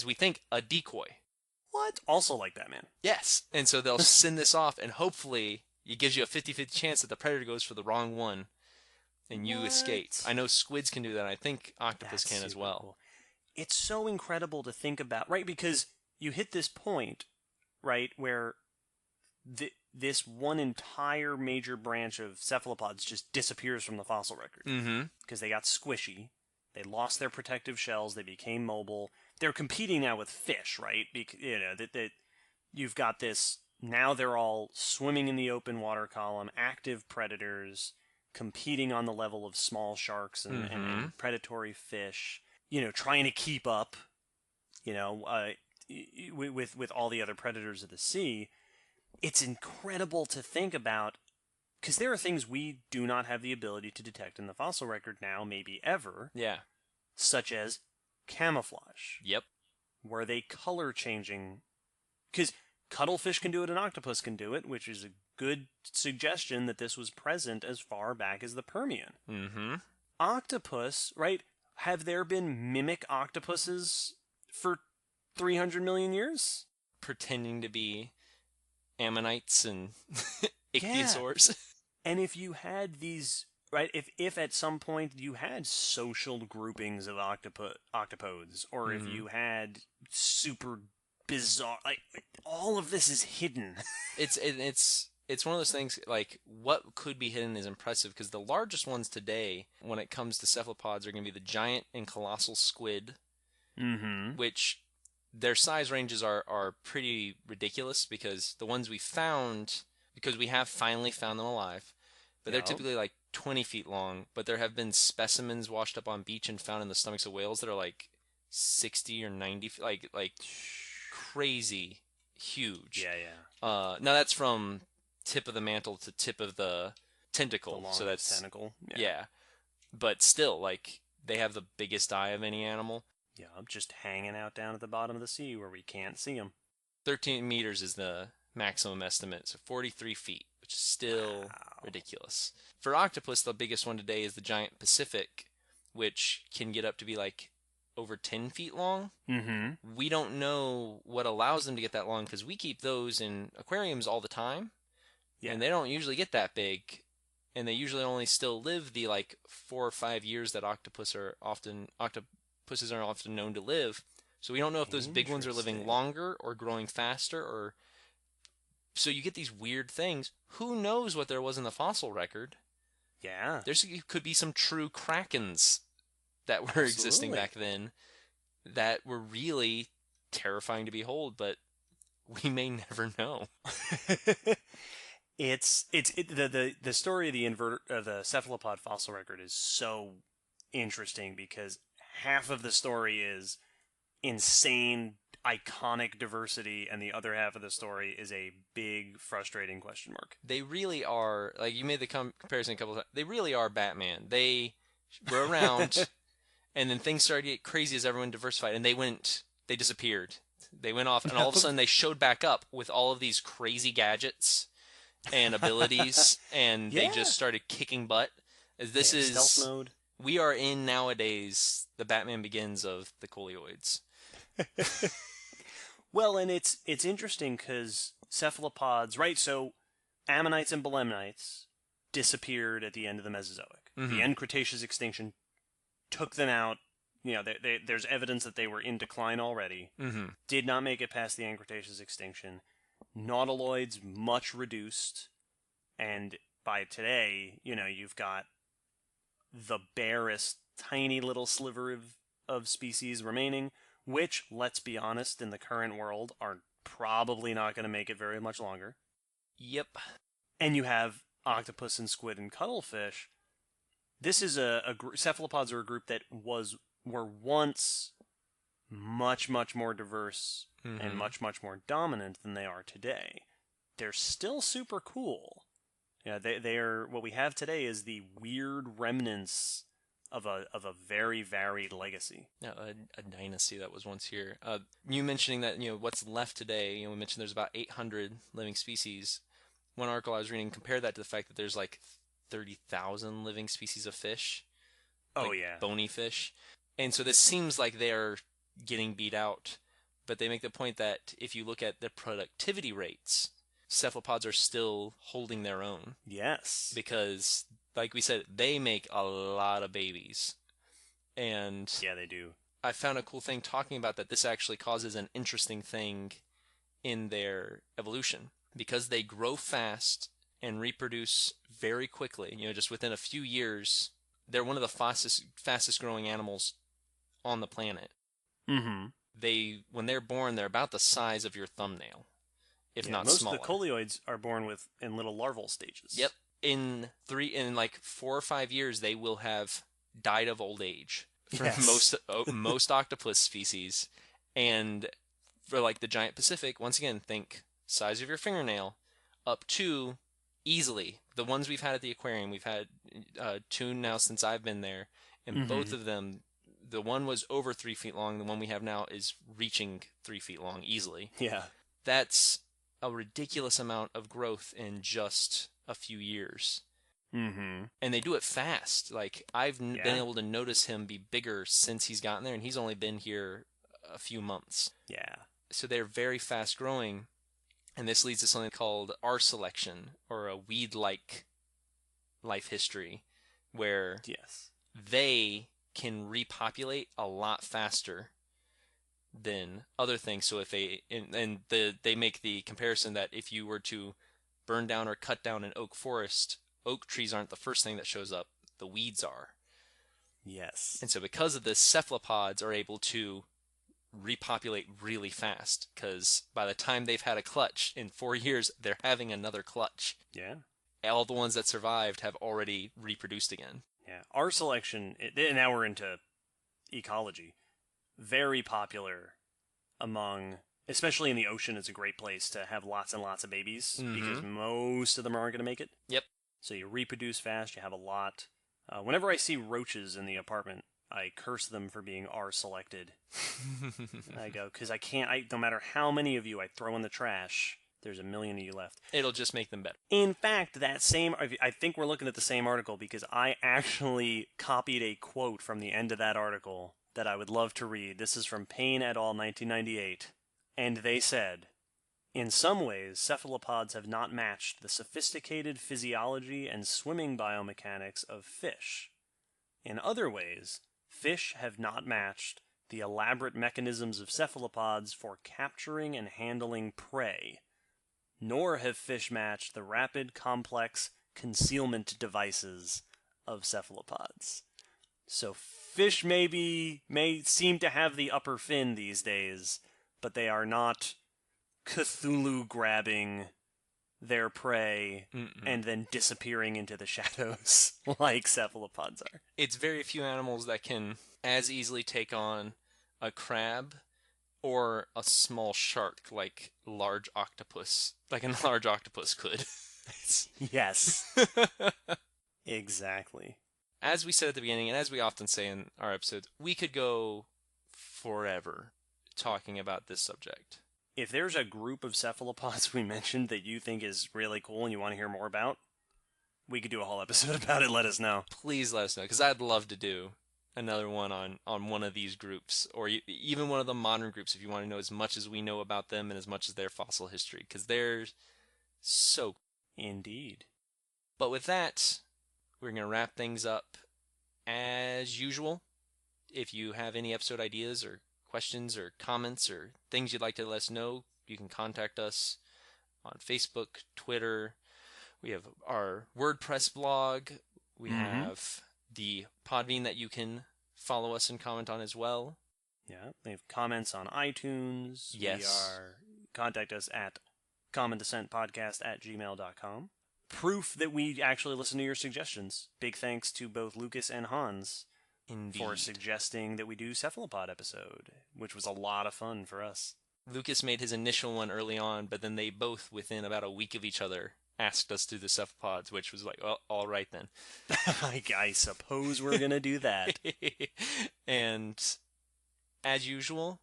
we think, a decoy. What? Also like Batman. Yes. And so they'll send this off, and hopefully it gives you a 50-50 chance that the predator goes for the wrong one and you escape. What? I know squids can do that. I think octopus That's can as super well. cool. It's so incredible to think about, right? Because you hit this point, right, where this one entire major branch of cephalopods just disappears from the fossil record Mm-hmm. because they got squishy, they lost their protective shells, they became mobile. They're competing now with fish, right? That you've got this. Now they're all swimming in the open water column, active predators, competing on the level of small sharks and predatory fish. Trying to keep up. With all the other predators of the sea. It's incredible to think about, because there are things we do not have the ability to detect in the fossil record now, maybe ever, Yeah. such as camouflage. Yep. Were they color changing? Because cuttlefish can do it and octopus can do it, which is a good suggestion that this was present as far back as the Permian. Mm-hmm. Octopus, right? Have there been mimic octopuses for 300 million years? Pretending to be ammonites and ichthyosaurs. And if you had these, right, if at some point you had social groupings of octopodes, or if you had super bizarre, like, all of this is hidden. It's one of those things, like, what could be hidden is impressive, because the largest ones today, when it comes to cephalopods, are going to be the giant and colossal squid, which their size ranges are pretty ridiculous, because the ones we found, because we have finally found them alive, but they're typically like 20 feet long, but there have been specimens washed up on beach and found in the stomachs of whales that are like 60 or 90 feet, like crazy huge. Yeah. Now that's from tip of the mantle to tip of the tentacle. The so that's tentacle. Yeah. But still, like, they have the biggest eye of any animal. Yeah, just hanging out down at the bottom of the sea where we can't see them. 13 meters is the maximum estimate, so 43 feet, which is still ridiculous. For octopus, the biggest one today is the giant Pacific, which can get up to be like over 10 feet long. We don't know what allows them to get that long, because we keep those in aquariums all the time, and they don't usually get that big, and they usually only still live the like 4 or 5 years that octopuses are often known to live. So we don't know if those big ones are living longer or growing faster, or so you get these weird things. Who knows what there was in the fossil record? Yeah. There could be some true krakens that were existing back then that were really terrifying to behold, but we may never know. The story of the cephalopod fossil record is so interesting, because half of the story is insane, iconic diversity, and the other half of the story is a big, frustrating question mark. They really are, like, you made the comparison a couple of times, they really are Batman. They were around, and then things started to get crazy as everyone diversified, and they disappeared. They went off, and all of a sudden they showed back up with all of these crazy gadgets and abilities, and they just started kicking butt. This is stealth mode. We are in, nowadays, the Batman Begins of the coleoids. Well, and it's interesting because cephalopods, right? So ammonites and belemnites disappeared at the end of the Mesozoic. The end Cretaceous extinction took them out. There's evidence that they were in decline already. Did not make it past the end Cretaceous extinction. Nautiloids much reduced, and by today, you've got the barest tiny little sliver of species remaining, which, let's be honest, in the current world are probably not going to make it very much longer. Yep. And you have octopus and squid and cuttlefish. This is cephalopods are a group that were once much, much more diverse and much, much more dominant than they are today. They're still super cool, Yeah, they are, what we have today is the weird remnants of a very varied legacy. Yeah, a dynasty that was once here. You mentioning that, what's left today, we mentioned there's about 800 living species. One article I was reading compared that to the fact that there's like 30,000 living species of fish, Oh like yeah. bony fish. And so this seems like they're getting beat out, but they make the point that if you look at the productivity rates, cephalopods are still holding their own. Yes. Because, like we said, they make a lot of babies. And yeah, they do. I found a cool thing talking about that this actually causes an interesting thing in their evolution. Because they grow fast and reproduce very quickly, just within a few years, they're one of the fastest growing animals on the planet. Mm-hmm. When they're born, they're about the size of your thumbnail, if not most smaller. Most of the coleoids are born in little larval stages. Yep. In like 4 or 5 years, they will have died of old age for most octopus species. And for like the giant Pacific, once again, think size of your fingernail, up to easily the ones we've had at the aquarium. We've had 2 now since I've been there, and both of them, the one was over 3 feet long. The one we have now is reaching 3 feet long easily. Yeah. That's a ridiculous amount of growth in just a few years. Mm-hmm. And they do it fast. Like, I've been able to notice him be bigger since he's gotten there, and he's only been here a few months. Yeah. So they're very fast growing, and this leads to something called R selection, or a weed-like life history, where they can repopulate a lot faster than other things. So if they make the comparison that if you were to burn down or cut down an oak forest, oak trees aren't the first thing that shows up, the weeds are. Yes. And so because of this, cephalopods are able to repopulate really fast, because by the time they've had a clutch in 4 years, they're having another clutch. Yeah. All the ones that survived have already reproduced again. Yeah. R selection, now we're into ecology, very popular among, especially in the ocean. It's a great place to have lots and lots of babies, because most of them aren't going to make it. Yep. So you reproduce fast, you have a lot. Whenever I see roaches in the apartment, I curse them for being R-selected. I go, because no matter how many of you I throw in the trash, there's a million of you left. It'll just make them better. In fact, I think we're looking at the same article, because I actually copied a quote from the end of that article that I would love to read. This is from Payne et al. 1998. And they said, "In some ways, cephalopods have not matched the sophisticated physiology and swimming biomechanics of fish. In other ways, fish have not matched the elaborate mechanisms of cephalopods for capturing and handling prey, nor have fish matched the rapid, complex concealment devices of cephalopods." So fish may seem to have the upper fin these days, but they are not Cthulhu grabbing their prey and then disappearing into the shadows like cephalopods are. It's very few animals that can as easily take on a crab or a small shark like a large octopus could. Yes. Exactly. As we said at the beginning, and as we often say in our episodes, we could go forever talking about this subject. If there's a group of cephalopods we mentioned that you think is really cool and you want to hear more about, we could do a whole episode about it. Let us know. Please let us know, because I'd love to do another one on one of these groups, or even one of the modern groups, if you want to know as much as we know about them and as much as their fossil history, because they're so... Indeed. But with that, we're going to wrap things up as usual. If you have any episode ideas or questions or comments or things you'd like to let us know, you can contact us on Facebook, Twitter. We have our WordPress blog. We have the Podbean that you can follow us and comment on as well. Yeah, we have comments on iTunes. Yes. Contact us at commondescentpodcast@gmail.com. Proof that we actually listen to your suggestions. Big thanks to both Lucas and Hans. Indeed. For suggesting that we do Cephalopod episode, which was a lot of fun for us. Lucas made his initial one early on, but then they both, within about a week of each other, asked us to do the cephalopods, which was like, well, all right then. I suppose we're going to do that. And as usual,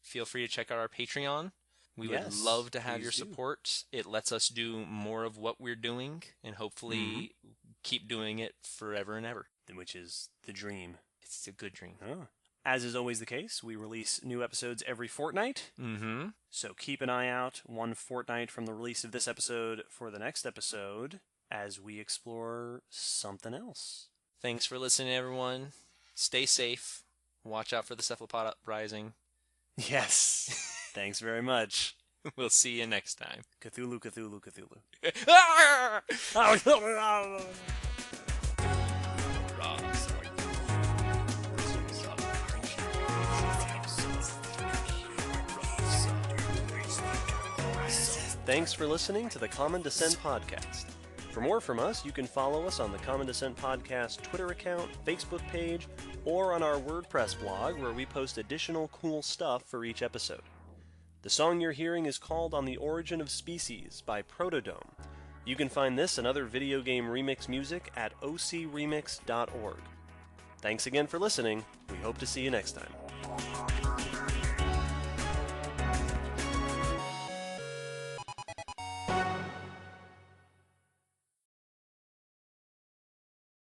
feel free to check out our Patreon. We would Yes, love to have please your do. support. It lets us do more of what we're doing and hopefully keep doing it forever and ever. Which is the dream. It's a good dream. Oh. As is always the case, we release new episodes every fortnight. Mm-hmm. So keep an eye out one fortnight from the release of this episode for the next episode as we explore something else. Thanks for listening, everyone. Stay safe. Watch out for the cephalopod uprising. Yes. Thanks very much. We'll see you next time. Cthulhu, Cthulhu, Cthulhu. Thanks for listening to the Common Descent Podcast. For more from us, you can follow us on the Common Descent Podcast Twitter account, Facebook page, or on our WordPress blog where we post additional cool stuff for each episode. The song you're hearing is called On the Origin of Species by Protodome. You can find this and other video game remix music at ocremix.org. Thanks again for listening. We hope to see you next time.